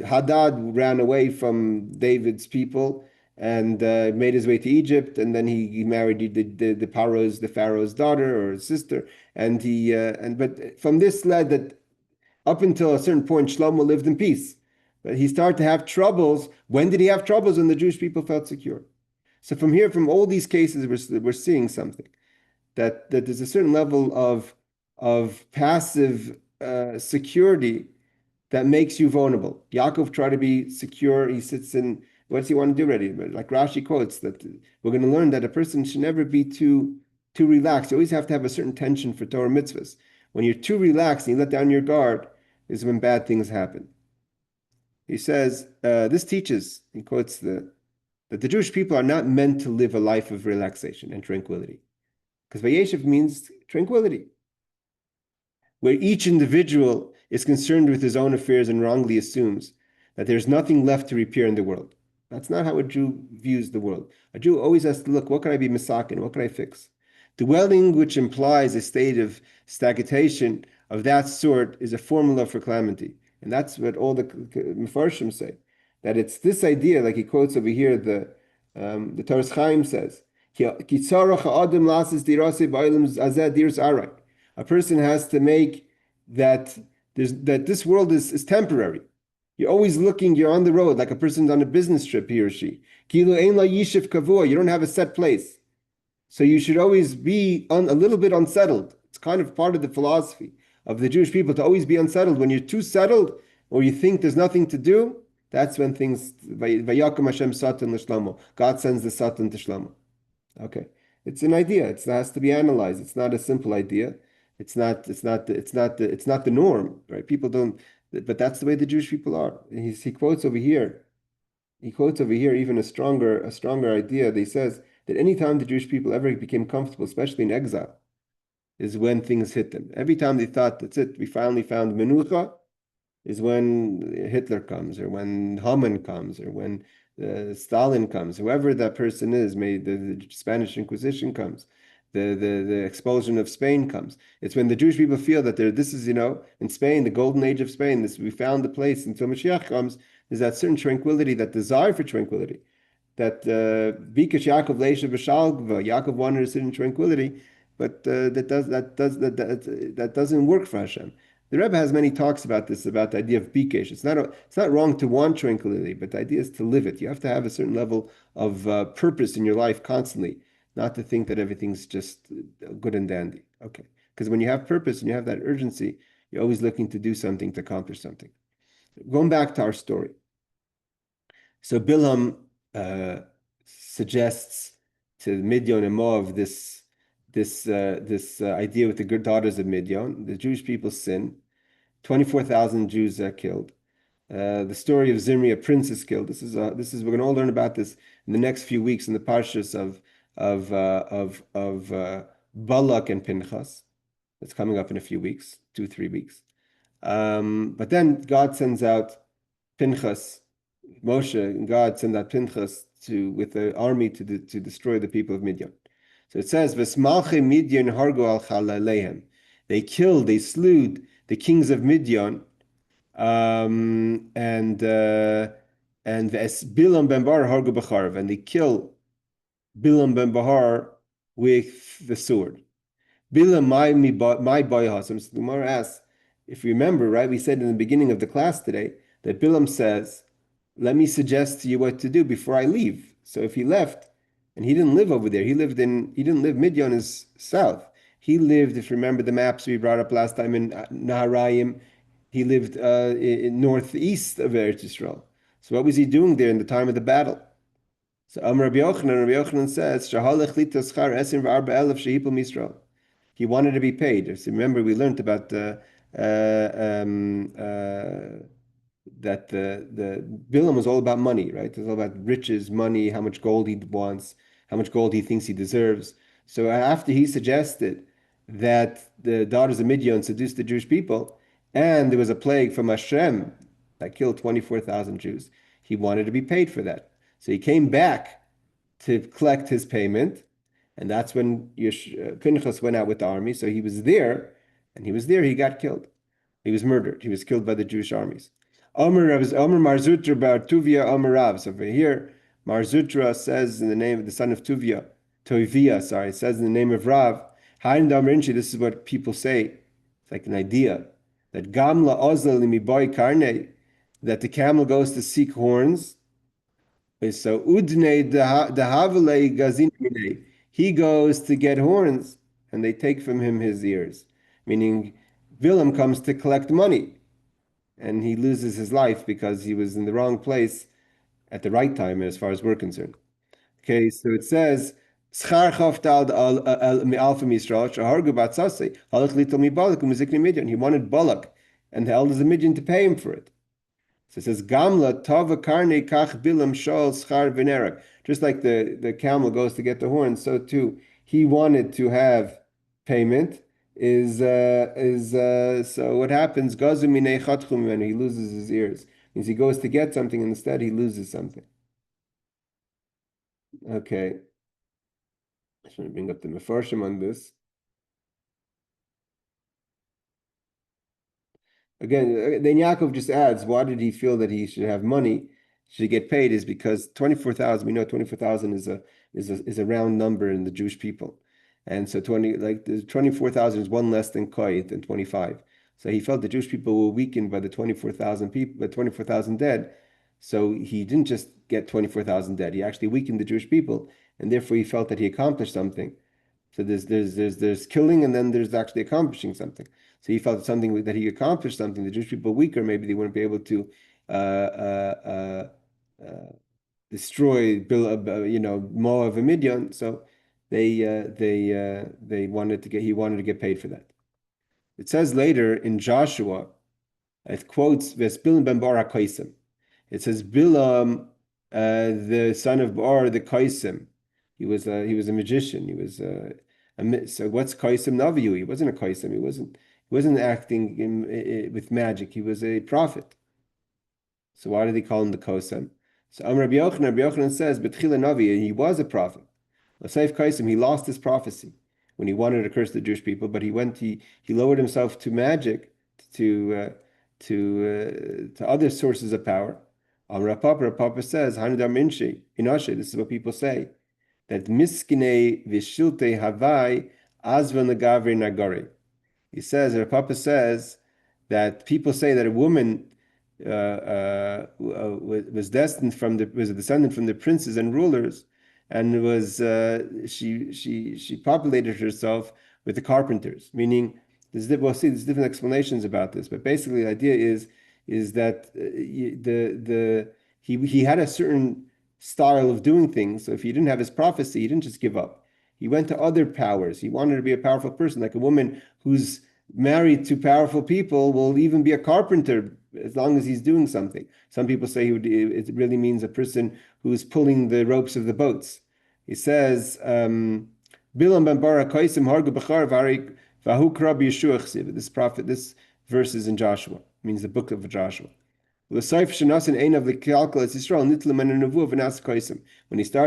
Hadad ran away from David's people and made his way to Egypt, and then he married the Pharaoh's daughter or sister, but from this led that up until a certain point Shlomo lived in peace. But he started to have troubles. When did he have troubles? When the Jewish people felt secure. So from here, from all these cases, we're seeing something, that there's a certain level of passive security that makes you vulnerable. Yaakov tried to be secure. He sits in, what does he want to do already? Like Rashi quotes, that we're going to learn that a person should never be too relaxed. You always have to have a certain tension for Torah mitzvahs. When you're too relaxed and you let down your guard is when bad things happen. He says, this teaches, he quotes that the Jewish people are not meant to live a life of relaxation and tranquility. Because Vayeshev means tranquility, where each individual is concerned with his own affairs and wrongly assumes that there's nothing left to repair in the world. That's not how a Jew views the world. A Jew always has to look, what can I be misakin? What can I fix? Dwelling, which implies a state of stagnation of that sort, is a formula for calamity. And that's what all the Mefarshim say. That it's this idea, like he quotes over here, the Torah Chaim says, a person has to make that this world is temporary. You're always looking, you're on the road, like a person's on a business trip, he or she. You don't have a set place. So you should always be a little bit unsettled. It's kind of part of the philosophy of the Jewish people to always be unsettled. When you're too settled or you think there's nothing to do, that's when things, Vayakum Hashem Satan l'Shlomo. God sends the Satan to Shlomo. Okay. It's an idea. It has to be analyzed. It's not a simple idea. It's not the norm, right? People don't, but that's the way the Jewish people are. He quotes over here. He quotes over here even a stronger idea. He says that anytime the Jewish people ever became comfortable, especially in exile, is when things hit them. Every time they thought, that's it, we finally found menucha, is when Hitler comes, or when Haman comes, or when Stalin comes, whoever that person is, the Spanish Inquisition comes, the expulsion of Spain comes. It's when the Jewish people feel that this is, in Spain, the golden age of Spain, we found the place until Mashiach comes, there's that certain tranquility, that desire for tranquility, that Bikash Yaakov Leisha B'Shalgva, Yaakov wanted to sit in tranquility, but that doesn't work for Hashem. The Rebbe has many talks about this, about the idea of bikesh. It's not wrong to want tranquility, but the idea is to live it. You have to have a certain level of purpose in your life constantly, not to think that everything's just good and dandy. Okay, because when you have purpose and you have that urgency, you're always looking to do something, to accomplish something. Going back to our story. So Bilam suggests to Midyan and Moab this idea with the good daughters of Midyan. The Jewish people sin. 24,000 Jews are killed. The story of Zimri, a prince, is killed. This is we're going to all learn about this in the next few weeks in the parshas of Balak and Pinchas. That's coming up in a few weeks, 2-3 weeks. But then God sends out Pinchas, Moshe, and God sends out Pinchas with the army to destroy the people of Midyan. So it says, "V'smalche Midyan hargu al chaleihem." They slew the kings of Midyan, and Bilam ben Bahar hargu b'charv, and they kill Bilam ben Bahar with the sword. Bilam my boyhasam. So the Gemara asks, if you remember, right? We said in the beginning of the class today that Bilam says, "Let me suggest to you what to do before I leave." So if he left, and he didn't live over there, he didn't live. Midyan is south. He lived, if you remember the maps we brought up last time, in Naharayim. He lived in northeast of Eretz Yisrael. So what was he doing there in the time of the battle? So Rabbi Yochanan says, he wanted to be paid. So remember, we learned about that the Bilam was all about money, right? It's all about riches, money, how much gold he wants, how much gold he thinks he deserves. So after he suggested that the daughters of Midyan seduced the Jewish people, and there was a plague from Hashem that killed 24,000 Jews, he wanted to be paid for that. So he came back to collect his payment, and that's when Pinchas went out with the army. So he was there, and he got killed. He was murdered. He was killed by the Jewish armies. Omer Marzutra bar Tuvia Omer Rav. So over here, Marzutra says in the name of the son of Tovia, says in the name of Rav. This is what people say. It's like an idea that Gamla Ozla limiboy karne, that the camel goes to seek horns. So Udne dehavale gazin, he goes to get horns, and they take from him his ears. Meaning, Bilam comes to collect money, and he loses his life because he was in the wrong place at the right time, as far as we're concerned. Okay, so it says, Schar choftal alfa Yisrael shahargu batzase halach litol mi Balak umizikni Midyan. He wanted Balak and the elders of Midyan to pay him for it. So it says, Gamla tava karne kach Bilam shol schar v'nerek. Just like the camel goes to get the horn, so too he wanted to have payment. So what happens? Gazu minei chatchum, and he loses his ears. Means he goes to get something, and instead he loses something. Okay. just want to bring up the Mefarshim on this. Again, then Yaakov just adds, why did he feel that he should have money, should get paid, is because 24,000, we know 24,000 is a round number in the Jewish people. And so 24,000 is one less than Koyit than 25. So he felt the Jewish people were weakened by the 24,000 people, by 24,000 dead. So he didn't just get 24,000 dead. He actually weakened the Jewish people, and therefore he felt that he accomplished something. So there's killing, and then there's actually accomplishing something. So he felt something that he accomplished something. The Jewish people were weaker, maybe they wouldn't be able to destroy Moab and Midyan. So they wanted to get he wanted to get paid for that. It says later in Joshua, it quotes Bilam ben Bar HaKaisim. It says Bilam, the son of Bar the Kaisim. He was a magician. He was so what's Kaisim Naviyu? He wasn't a Kaisim. He wasn't acting with magic. He was a prophet. So why did they call him the Kosem? So Rabbi Yochanan says, B'tchila Navi, he was a prophet. L'seif Kaisim, he lost his prophecy when he wanted to curse the Jewish people, but he lowered himself to magic, to other sources of power. Rapapa says, Hanudam Inashe, this is what people say, that miskine vishilte havai azvan legavri nagari. He says, Rapapa says that people say that a woman was destined was a descendant from the princes and rulers, and she populated herself with the carpenters. Meaning, we'll see there's different explanations about this, but basically the idea is that he had a certain style of doing things. So if he didn't have his prophecy, he didn't just give up. He went to other powers. He wanted to be a powerful person, like a woman who's married to powerful people will even be a carpenter as long as he's doing something. Some people say it really means a person who's pulling the ropes of the boats. He says, Bilam ben Bar HaKaisim hargu b'char v'ahukra b'Yeshua chsiv. This verse is in Joshua, means the book of Joshua. When he started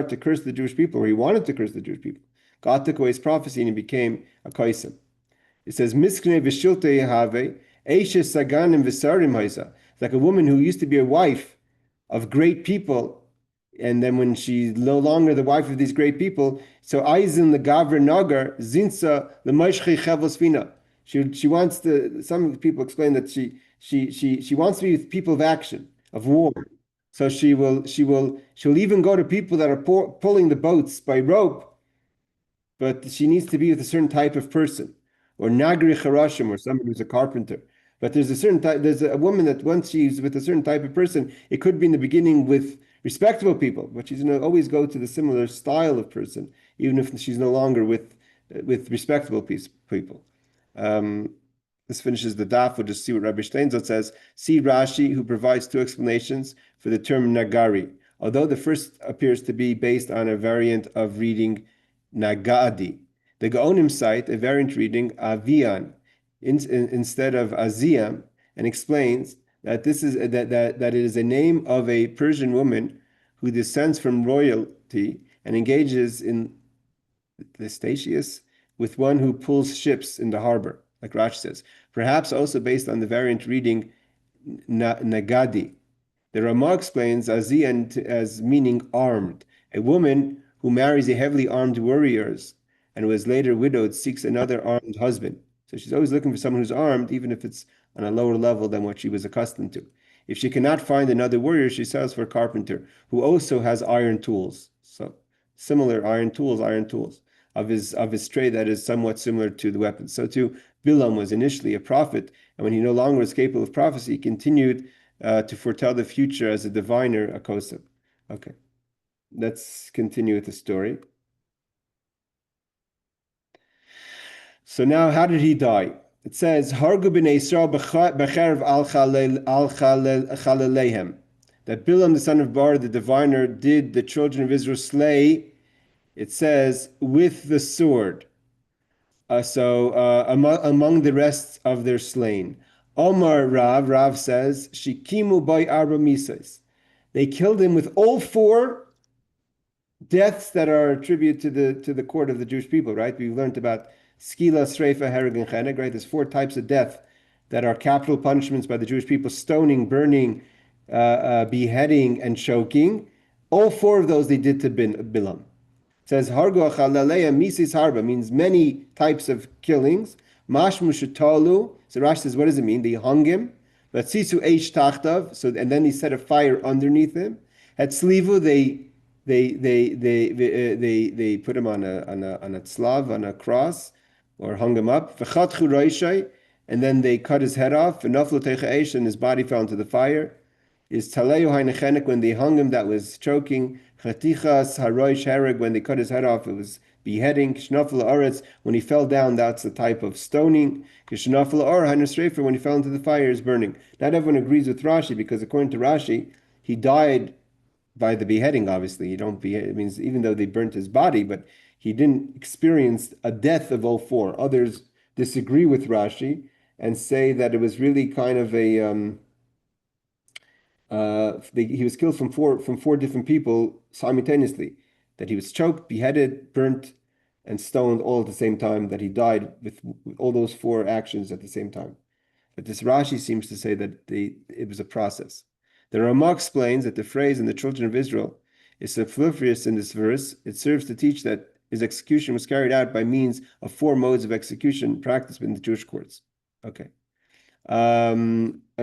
to curse the Jewish people, or he wanted to curse the Jewish people, God took away his prophecy and he became a kaisim. It says, Miskne v'shilte have, eishes saganim v'sarim haisa. It's like a woman who used to be a wife of great people, and then when she's no longer the wife of these great people, so Eisen the Gavra Nagar, Zinsa the Maishchi Chavos Fina. She wants to, some people explain that she wants to be with people of action, of war. So she'll even go to people that are pulling the boats by rope, but she needs to be with a certain type of person, or Nagri Charashim, or someone who's a carpenter. But there's a woman that once she's with a certain type of person, it could be in the beginning with respectable people, but she's going to always go to the similar style of person, even if she's no longer with respectable people. This finishes the daf. We'll just see what Rabbi Steinzot says. See Rashi, who provides two explanations for the term nagari. Although the first appears to be based on a variant of reading nagadi. The Gaonim cite a variant reading avian instead of aziam, and explains that this is that it is a name of a Persian woman who descends from royalty and engages in the statius with one who pulls ships in the harbor, like Rashi says. Perhaps also based on the variant reading nagadi. The Ramah explains azian as meaning armed. A woman who marries a heavily armed warrior and who is later widowed seeks another armed husband. So she's always looking for someone who's armed, even if it's on a lower level than what she was accustomed to. If she cannot find another warrior, she sells for a carpenter who also has iron tools. So similar iron tools of his trade that is somewhat similar to the weapons. So too, Bilam was initially a prophet, and when he no longer was capable of prophecy, he continued to foretell the future as a diviner, a kosem. Okay, let's continue with the story. So now, how did he die? It says, Hargu b'nei Yisrael b'cherv al chalalehem. That Bilam, the son of Bar, the diviner, did the children of Israel slay, it says, with the sword. Among the rest of their slain. Omar Rav says, Shikimu by arba misas. They killed him with all four deaths that are attributed to the court of the Jewish people, right? We've learned about skila, sreifa, hereg, and chenek, right? There's 4 types of death that are capital punishments by the Jewish people: stoning, burning, beheading, and choking. All 4 of those they did to Bilam. It says hargo achalaleya misis harba, means many types of killings. Mashmu shetalu. So Rashi says, what does it mean? They hung him. But sisu eish tachtav. So and then he set a fire underneath him. At slivu they put him on a tzlav, on a cross, or hung him up. V'chatchu roishai, and then they cut his head off. V'naflu teicha eish, and his body fell into the fire. Is taleu hainechenek, when they hung him, that was choking. Chatichas haroish hereg, when they cut his head off, it was beheading. Kishnafel aretz, when he fell down, that's a type of stoning. Kishnafel ar hainusreifer, when he fell into the fire, is burning. Not everyone agrees with Rashi, because according to Rashi, he died by the beheading. Obviously, you don't behead. It means even though they burnt his body, but he didn't experience a death of all 4. Others disagree with Rashi and say that it was really kind of a he was killed from four different people simultaneously. That he was choked, beheaded, burnt, and stoned all at the same time. That he died with all those 4 actions at the same time. But this Rashi seems to say that it was a process. The Ramah explains that the phrase "in the children of Israel" is superfluous in this verse. It serves to teach that his execution was carried out by means of 4 modes of execution practiced in the Jewish courts. Okay. I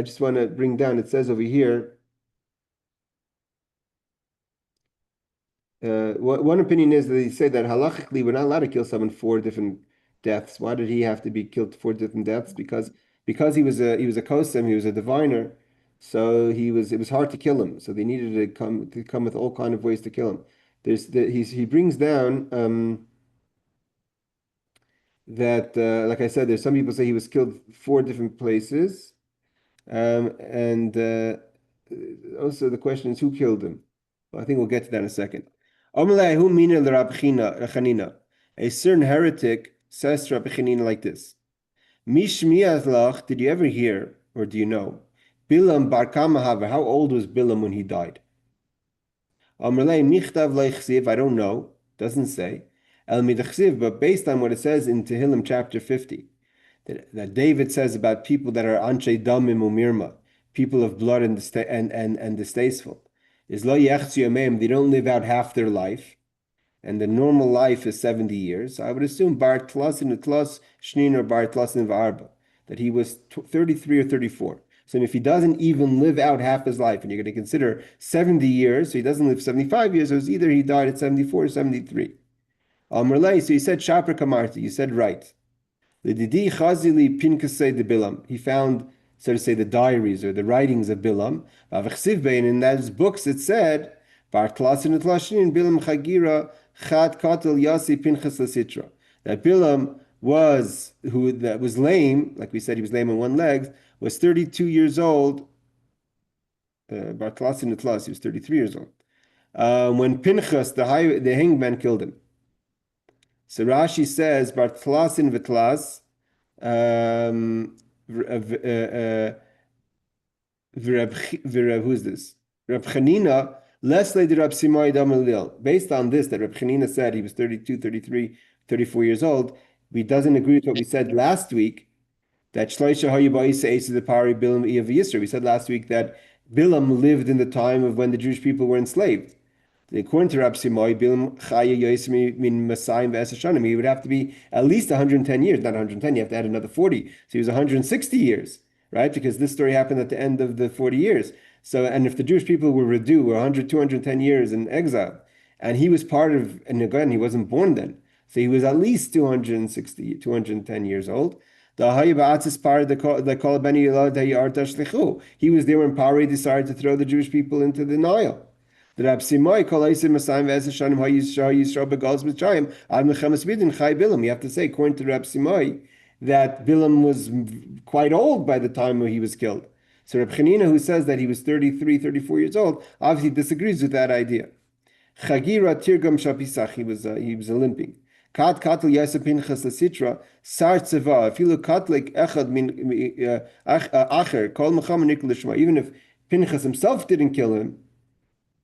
just want to bring down, it says over here, one opinion is that they say that halachically we're not allowed to kill someone 4 different deaths. Why did he have to be killed 4 different deaths? Because he was a kosem, he was a diviner, so it was hard to kill him. So they needed to come with all kind of ways to kill him. He brings down that like I said, there's some people say he was killed 4 different places, and also the question is who killed him. Well, I think we'll get to that in a second. A certain heretic says to Rabbi Chanina like this: did you ever hear, or do you know, Bilam bar Kamahava, how old was Bilam when he died? I don't know, doesn't say. But based on what it says in Tehillim chapter 50, that David says about people that are anshe damim umirma, people of blood and distasteful, is lo yemem, they don't live out half their life, and the normal life is 70 years. So I would assume bar tlasin utlas shnin or bar tlasin v'arba, that he was 33 or 34. So if he doesn't even live out half his life, and you're going to consider 70 years, so he doesn't live 75 years, so it's either he died at 74 or 73. So he said, Shapra Kamarti, you said right. The Didi Chazili Pinkasei de Bilam. He found, so to say, the diaries or the writings of Bilam. In those books it said, Bartlasin Utlashin, Bilam Chagira, Chat Katel Yasi Pinchas Lasitra. That Bilam was lame, like we said, he was lame on one leg, was 32 years old. Bartlasin Utlas, he was 33 years old. When Pinchas, the hangman, killed him. So Rashi says, Bartlasin Vitlas, who's this? Reb Chanina, Leslie de Reb Simai Damalil. Based on this, that Reb Chanina said he was 32, 33, 34 years old, he doesn't agree with what we said last week, that Shloisha Hayyubayis Eis the Pari Bilam Iav Yisra. We said last week that Bilam lived in the time of when the Jewish people were enslaved. According to Rab Simoy, Bilam Chaya Yosmi min Masayim V'Esashanim, he would have to be at least 110 years, not 110, you have to add another 40. So he was 160 years, right? Because this story happened at the end of the 40 years. So, and if the Jewish people were 100, 210 years in exile, and he was part of, and again, he wasn't born then, so he was at least 260, 210 years old. He was there when Pari decided to throw the Jewish people into the Nile. The Rab Simai you have to say, according to Rab Simai, that Bilam was quite old by the time he was killed. So Rab Chanina, who says that he was 33, 34 years old, obviously disagrees with that idea. Chagira Tirgam Shapisach, he was limping. Kat Katel Yasef Pinchas Lasitra, Sar Tzeva, Afilu Katlik Echad Min Acher, Kol Mecham Nikol Lishma. Even if Pinchas himself didn't kill him,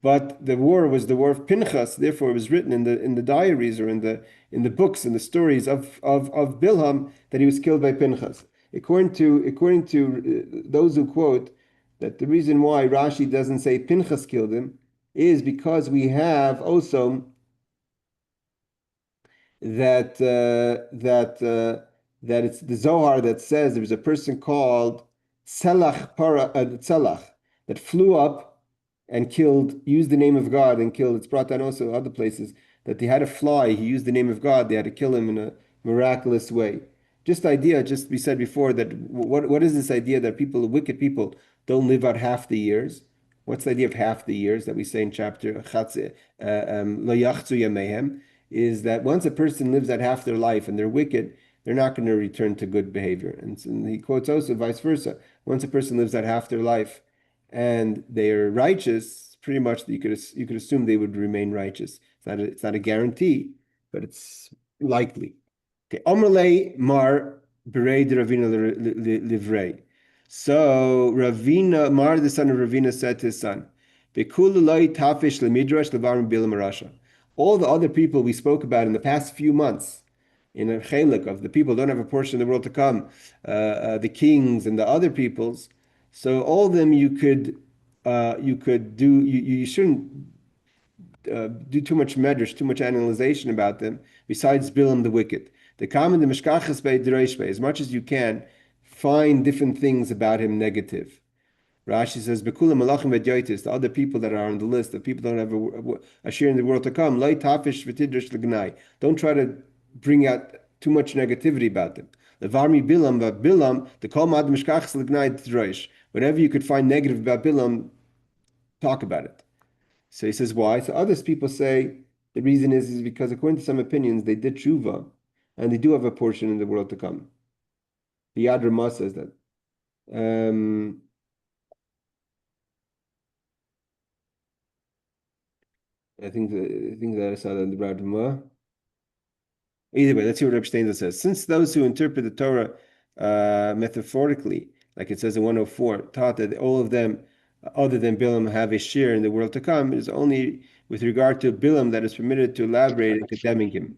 But the war was the war of Pinchas. Therefore, it was written in the diaries or in the books and the stories of Bilam that he was killed by Pinchas. According to those who quote that the reason why Rashi doesn't say Pinchas killed him is because we have also that that it's the Zohar that says there was a person called Tzelach that flew up and killed, used the name of God and killed. It's brought down also other places that they had a fly. He used the name of God. They had to kill him in a miraculous way. Just we said before that what is this idea that wicked people, don't live out half the years? What's the idea of half the years that we say in chapter Lo Yachzu Yamehem? Is that once a person lives out half their life and they're wicked, they're not going to return to good behavior. And he quotes also vice versa. Once a person lives out half their life and they're righteous, pretty much you could assume they would remain righteous. It's not a guarantee, but it's likely. Okay, Omrle Mar Berei de Ravina Livrei. So Ravina, Mar, the son of Ravina, said to his son, Bekululai Tafish Lemidrash Levarim Bilam HaRasha. All the other people we spoke about in the past few months, in a Chelek of the people don't have a portion of the world to come, the kings and the other peoples. So all of them you could do. You shouldn't do too much medrash, too much analyzation about them. Besides Bilam the wicked, the common the mishkachas bei dreishbei. As much as you can, find different things about him negative. Rashi says, "Bekulam malachim v'dyotis." The other people that are on the list, the people that don't have a share in the world to come. Loi tafish v'tidrish l'gnai. Don't try to bring out too much negativity about them. Levarmi Bilam, but Bilam, the kol mad mishkachas l'gnai t'droish. Whatever you could find negative about Bilam, talk about it. So he says, why? So other people say the reason is because according to some opinions, they did tshuva, and they do have a portion in the world to come. The Yad Ramah says that. I think that I saw that in the Yad Ramah. Either way, let's see what Reb Steinzer says. Since those who interpret the Torah metaphorically, like it says in 104, taught that all of them, other than Bilam, have a share in the world to come, it is only with regard to Bilam that is permitted to elaborate in condemning him.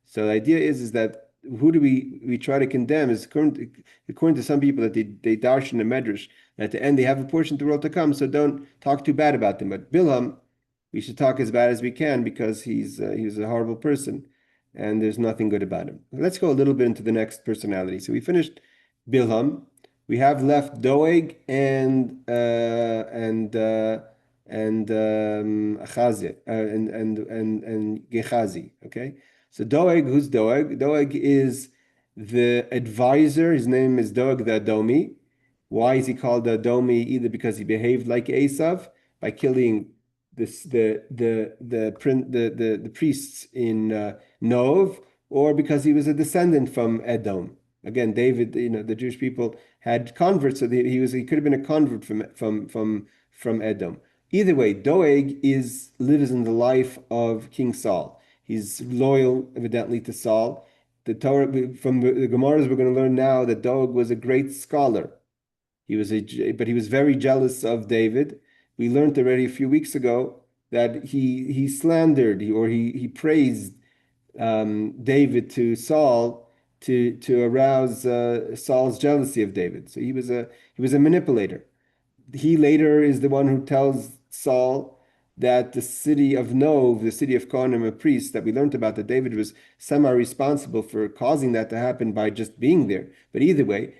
So the idea is that who do we try to condemn is according to some people that they darshan the medrash, and at the end they have a portion of the world to come, so don't talk too bad about them. But Bilam, we should talk as bad as we can because he's a horrible person and there's nothing good about him. Let's go a little bit into the next personality. So we finished Bilam. We have left Doeg and Achazi and Gehazi. Okay, so Doeg, who's Doeg? Doeg is the advisor. His name is Doeg HaEdomi. Why is he called the HaEdomi? Either because he behaved like Esav by killing the priests in Nov, or because he was a descendant from Edom. Again, David, the Jewish people had converts, so he could have been a convert from Edom. Either way, Doeg lives in the life of King Saul. He's loyal, evidently, to Saul. The Torah from the Gemaras we're going to learn now that Doeg was a great scholar. But he was very jealous of David. We learned already a few weeks ago that he slandered or he praised David to Saul to arouse Saul's jealousy of David. So he was a manipulator. He later is the one who tells Saul that the city of Nov, the city of Kohanim, a priest that we learned about, that David was semi-responsible for causing that to happen by just being there. But either way,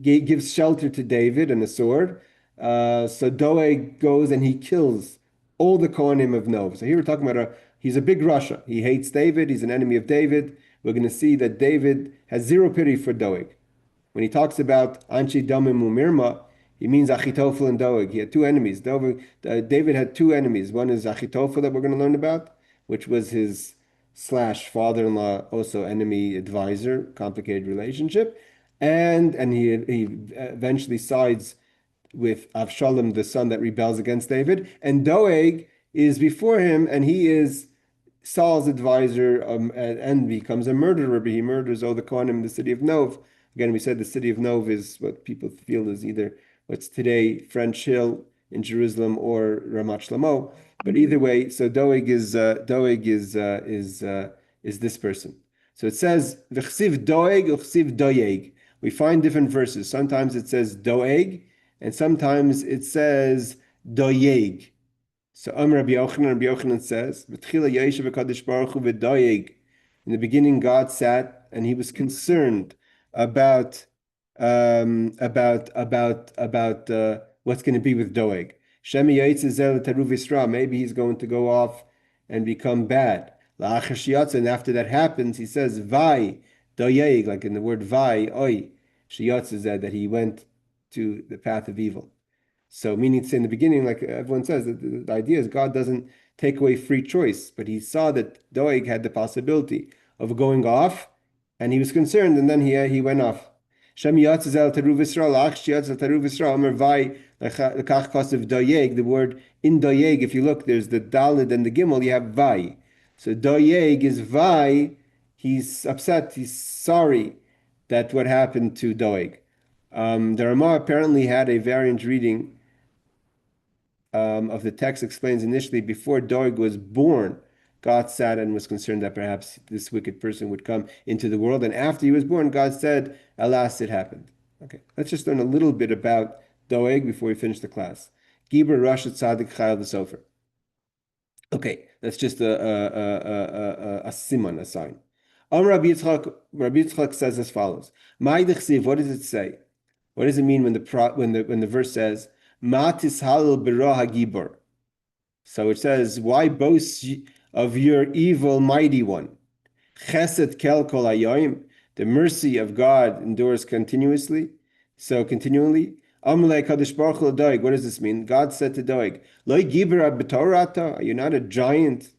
gives shelter to David and a sword. So Doeg goes and he kills all the Kohanim of Nov. So here we're talking about he's a big Rasha. He hates David. He's an enemy of David. We're going to see that David has zero pity for Doeg. When he talks about Anshi Damim Umirma, he means Achitophel and Doeg. He had two enemies. David had two enemies. One is Achitophel that we're going to learn about, which was his / father-in-law, also enemy advisor, complicated relationship. And he eventually sides with Avshalom, the son that rebels against David. And Doeg is before him, and he is Saul's advisor and becomes a murderer. But he murders all the Kohanim in the city of Nov. Again, we said the city of Nov is what people feel is either what's today French Hill in Jerusalem or Ramat Shlomo. But either way, so Doeg is this person. So it says v'chsiv Doeg uchsiv Doeg. We find different verses. Sometimes it says Doeg, and sometimes it says Doeg. So Rabbi Yochanan says, "V'tchila yeshiv hakadosh baruch hu v'doeg." In the beginning, God sat and He was concerned about what's going to be with Doeg. Maybe he's going to go off and become bad. And after that happens, he says, "Vai Doeg," like in the word "vai," oi, shiyatz that he went to the path of evil. So meaning to say in the beginning, like everyone says, the idea is God doesn't take away free choice, but He saw that Doeg had the possibility of going off, and he was concerned, and then he went off. The word in Doeg, if you look, there's the Dalid and the Gimel, you have Vai. So Doeg is Vai, he's upset, he's sorry that what happened to Doeg. The Ramah apparently had a variant reading of the text. Explains initially before Doeg was born, God sat and was concerned that perhaps this wicked person would come into the world. And after he was born, God said, alas, it happened. Okay, let's just learn a little bit about Doeg before we finish the class. Gibor Rasha Tzadik Chayil V'Sofer. Okay, that's just a siman, a sign. Rabbi Yitzchak says as follows: what does it say? What does it mean when the verse says Ma tishalel b'ra hagibor? So it says, why boast of your evil mighty one? Chesed kel kol hayoim. The mercy of God endures continuously. So continually. Amalei kadosh baruch hu Doeg. What does this mean? God said to Doeg, Lo gibor b'torah. Are you not a giant?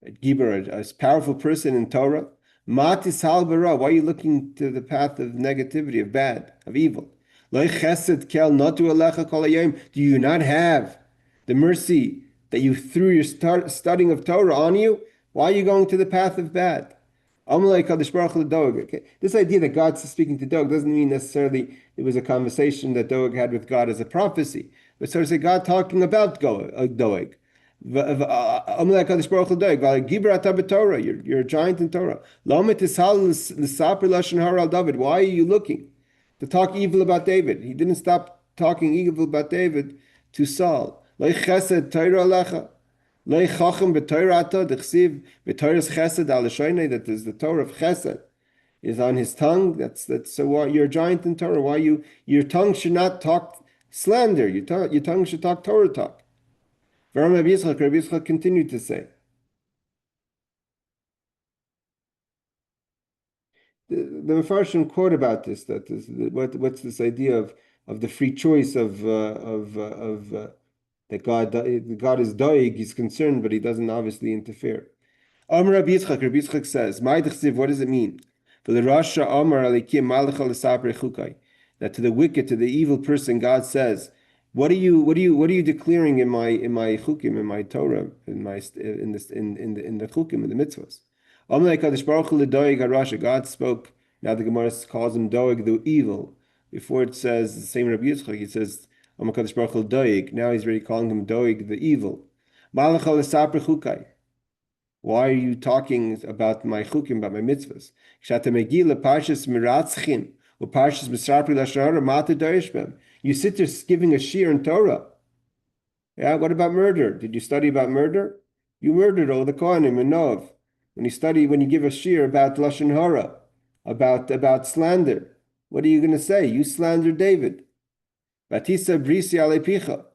A gibor, a powerful person in Torah. Ma tishal b'ra. Why are you looking to the path of negativity, of bad, of evil? Lo chesed kel notu alecha kol hayoim. Do you not have the mercy that you threw your studying of Torah on you? Why are you going to the path of bad? Okay. This idea that God's speaking to Doeg doesn't mean necessarily it was a conversation that Doeg had with God as a prophecy, but so to say God talking about Doeg. You're a giant in Torah. Why are you looking to talk evil about David? He didn't stop talking evil about David to Saul. That is the Torah of Chesed is on his tongue. That's so. Why you're a giant in Torah? Why your tongue should not talk slander? Your tongue should talk Torah talk. Rabbi Yitzchak continued to say. The Mefarshim quote about this. What's this idea of the free choice of that God is Doeg, He's concerned, but He doesn't obviously interfere. Rabbi Yitzchak says, what does it mean? That to the wicked, to the evil person, God says, what are you declaring in my chukim, in my Torah, in the chukim, in the mitzvahs? God spoke. Now the Gemara calls him Doeg, the evil. Before it says the same Rabbi Yitzchak, he says Doeg. Now he's really calling him Doeg, the evil. Why are you talking about my chukim, about my mitzvahs? You sit there giving a shiur in Torah. Yeah, what about murder? Did you study about murder? You murdered all the kohanim and Nov. When you give a shiur about lashon hara, about slander, what are you going to say? You slandered David. Batisa brisi alepicha.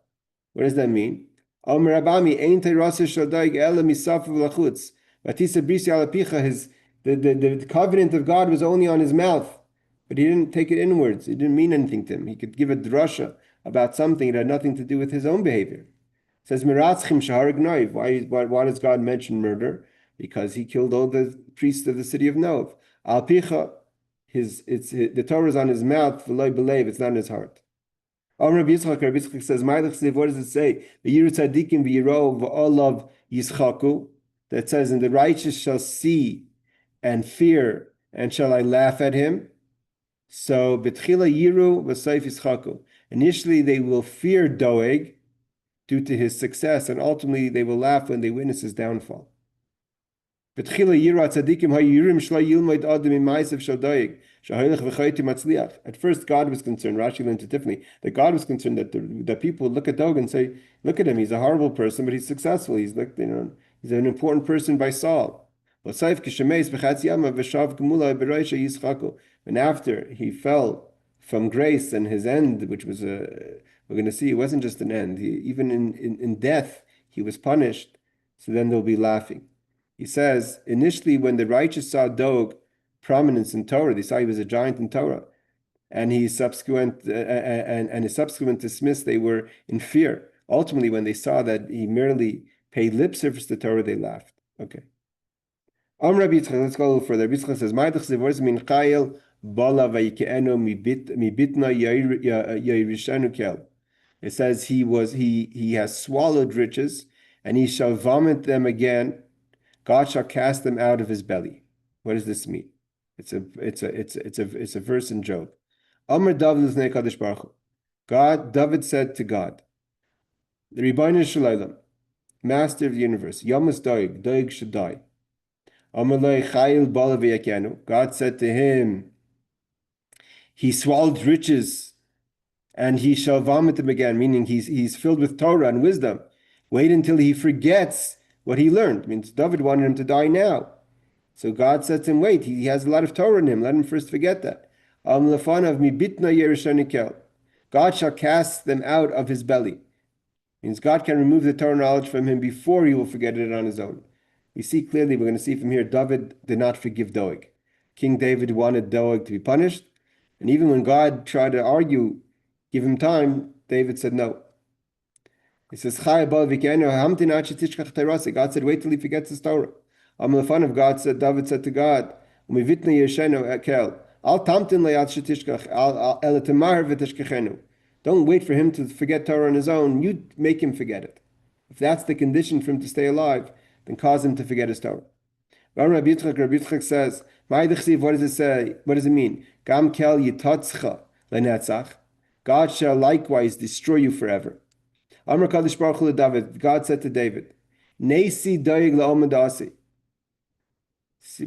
What does that mean? Omer Abami ain't rasa shodaig ela misafu lachutz. Batisa brisi alepicha. The covenant of God was only on his mouth, but he didn't take it inwards. It didn't mean anything to him. He could give a drasha about something that had nothing to do with his own behavior. It says miratzchim shahar gnoiv. Why does God mention murder? Because he killed all the priests of the city of Nov. Al picha, the Torah is on his mouth. V'loy belev, it's not in his heart. Rabbi Yitzchak says, what does it say? V'yiru tzadikim v'yiro v'olav yischaku. That says, and the righteous shall see and fear, and shall I laugh at him? So betchila yiru v'soif yischaku. Initially, they will fear Doeg due to his success, and ultimately they will laugh when they witness his downfall. At first, God was concerned Rashi learned it differently, that God was concerned that people would look at Doeg and say, look at him, he's a horrible person, but he's successful. He's like, he's an important person by Saul. And after he fell from grace, and his end, which was we're going to see, it wasn't just an end. Even in death, he was punished. So then they'll be laughing. He says, initially, when the righteous saw Doeg prominence in Torah, they saw he was a giant in Torah, and his subsequent dismiss, they were in fear. Ultimately, when they saw that he merely paid lip service to Torah, they laughed. Okay. Rabbi Yitzchak, let's go a little further. Rabbi Yitzchak says, "Ma'idach zevor min chayil bala vayikeenu mibitna yairishanu kel." It says he has swallowed riches, and he shall vomit them again. God shall cast them out of his belly. What does this mean? It's a verse in Job. Amar David l'znei Kadosh Baruch Hu. David said to God, the Rebbeinu Shalom, Master of the universe, Yamas Doeg should die. Amar lo chayil bala v'yakenu. God said to him, he swallowed riches, and he shall vomit them again, meaning he's filled with Torah and wisdom. Wait until he forgets what he learned. It means David wanted him to die now. So God said to him, wait, he has a lot of Torah in him. Let him first forget that. God shall cast them out of his belly. It means God can remove the Torah knowledge from him before he will forget it on his own. We see clearly, we're going to see from here, David did not forgive Doeg. King David wanted Doeg to be punished. And even when God tried to argue, give him time, David said no. He says, God said, wait till he forgets his Torah. David said to God, don't wait for him to forget Torah on his own. You make him forget it. If that's the condition for him to stay alive, then cause him to forget his Torah. Rabbi Yitzchak says, what does it say? What does it mean? God shall likewise destroy you forever. Amar Kadosh Baruch Hu David. God said to David, Nesi Doeg la'omadasi.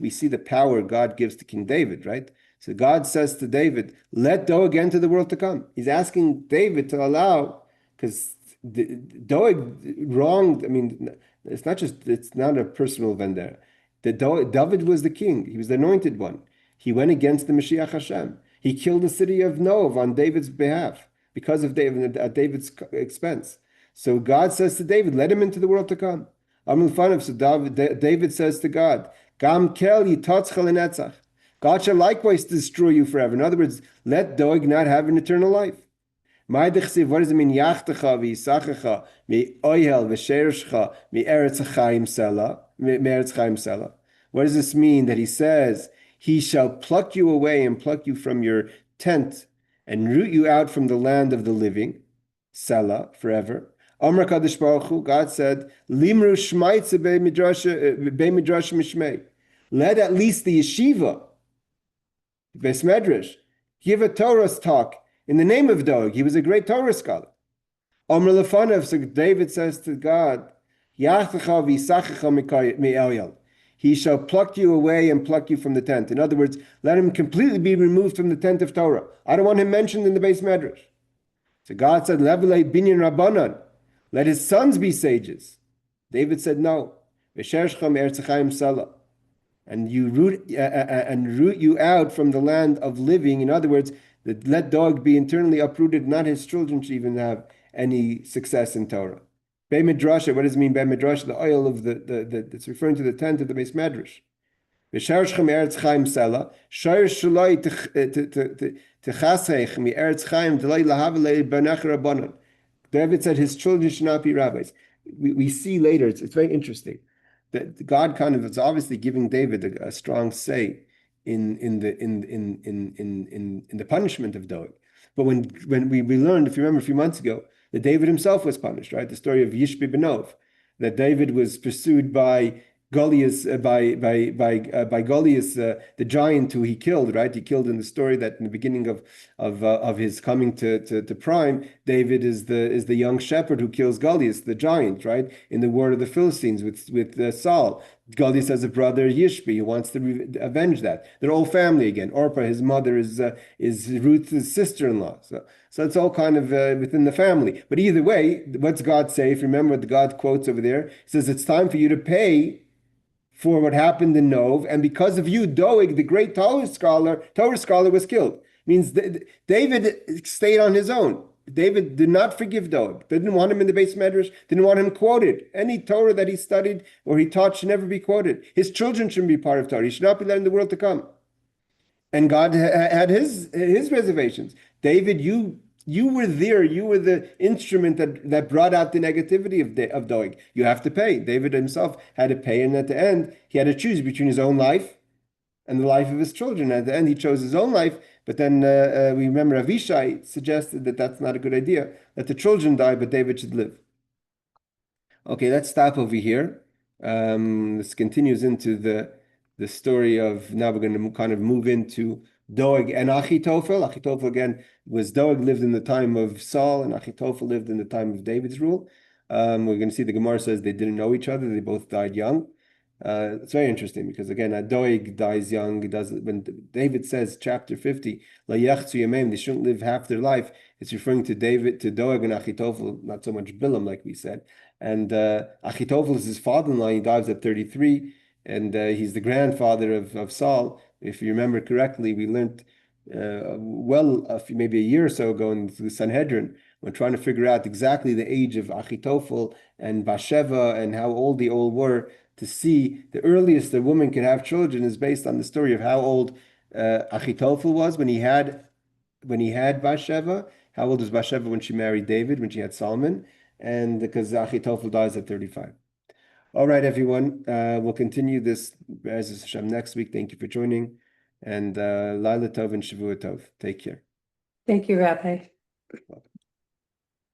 We see the power God gives to King David, right? So God says to David, let Doeg enter the world to come. He's asking David to allow, because Doeg wronged, it's not a personal vendetta. David was the king. He was the anointed one. He went against the Mashiach Hashem. He killed the city of Nov on David's behalf, because of David, at David's expense. So God says to David, let him into the world to come. So David says to God, God shall likewise destroy you forever. In other words, let Doeg not have an eternal life. What does it mean? What does this mean that he says, he shall pluck you away and pluck you from your tent and root you out from the land of the living, Selah, forever. Amar Kadosh Baruch Hu, God said, Limru shmaitze be midrash mishmei. Let at least the yeshiva, Beis Medrash, give a Torah talk in the name of Doeg. He was a great Torah scholar. Amar lefanav, so David says to God, Yachtecha v'yisachecha mi'el. He shall pluck you away and pluck you from the tent. In other words, let him completely be removed from the tent of Torah. I don't want him mentioned in the Beis Medrash. So God said, Levelei binyan rabbanan. Let his sons be sages. David said, no. And you root you out from the land of living. In other words, let Doeg be internally uprooted. Not his children should even have any success in Torah. Bei Midrash, what does it mean by Midrash? The oil of that's referring to the tent of the Beis Medrash. V'sharshchem eretz chaim sela, shayr shaloi techasech mi eretz chaim delay lahavelei banach rabbanon. David said his children should not be rabbis. We see later, it's very interesting, that God kind of is obviously giving David a strong say in the punishment of Doeg. But when we learned, if you remember a few months ago, that David himself was punished, right? The story of Yishbi Benov, that David was pursued by Goliath by Goliath, the giant who he killed, right? He killed in the story that in the beginning of his coming to prime, David is the young shepherd who kills Goliath, the giant, right? In the war of the Philistines with Saul. Goliath has a brother Yishbi who wants to avenge that. They're all family again. Orpah, his mother, is Ruth's sister-in-law. So it's all kind of within the family. But either way, what's God say? If you remember what God quotes over there, he says it's time for you to pay for what happened in Nov, and because of you, Doeg, the great Torah scholar, was killed. Means David stayed on his own. David did not forgive Doeg. Didn't want him in the Beis Medrash. Didn't want him quoted. Any Torah that he studied or he taught should never be quoted. His children shouldn't be part of Torah. He should not be let in the world to come. And God had his reservations. David, you were there. You were the instrument that brought out the negativity of Doeg. You have to pay. David himself had to pay, and at the end, he had to choose between his own life and the life of his children. At the end, he chose his own life, but then we remember Avishai suggested that that's not a good idea. Let the children die, but David should live. Okay, let's stop over here. This continues into the story of, now we're going to kind of move into Doeg and Achitophel. Achitophel, again, Doeg lived in the time of Saul, and Achitophel lived in the time of David's rule. We're going to see the Gemara says they didn't know each other. They both died young. It's very interesting because, again, Doeg dies young. When David says, chapter 50, La yechzu yameim, they shouldn't live half their life, it's referring to Doeg and Achitophel, not so much Bilam, like we said. And Achitophel is his father-in-law. He dies at 33, and he's the grandfather of Saul. If you remember correctly, we learned maybe a year or so ago in the Sanhedrin, when trying to figure out exactly the age of Achitophel and Bathsheba and how old they all were, to see the earliest a woman can have children is based on the story of how old Achitophel was when he had Bathsheba. How old was Bathsheba when she married David, when she had Solomon? And because Achitophel dies at 35. All right, everyone. We'll continue this as Hashem next week. Thank you for joining. And Laila Tov and Shavua Tov. Take care.
Thank you, Rabbi.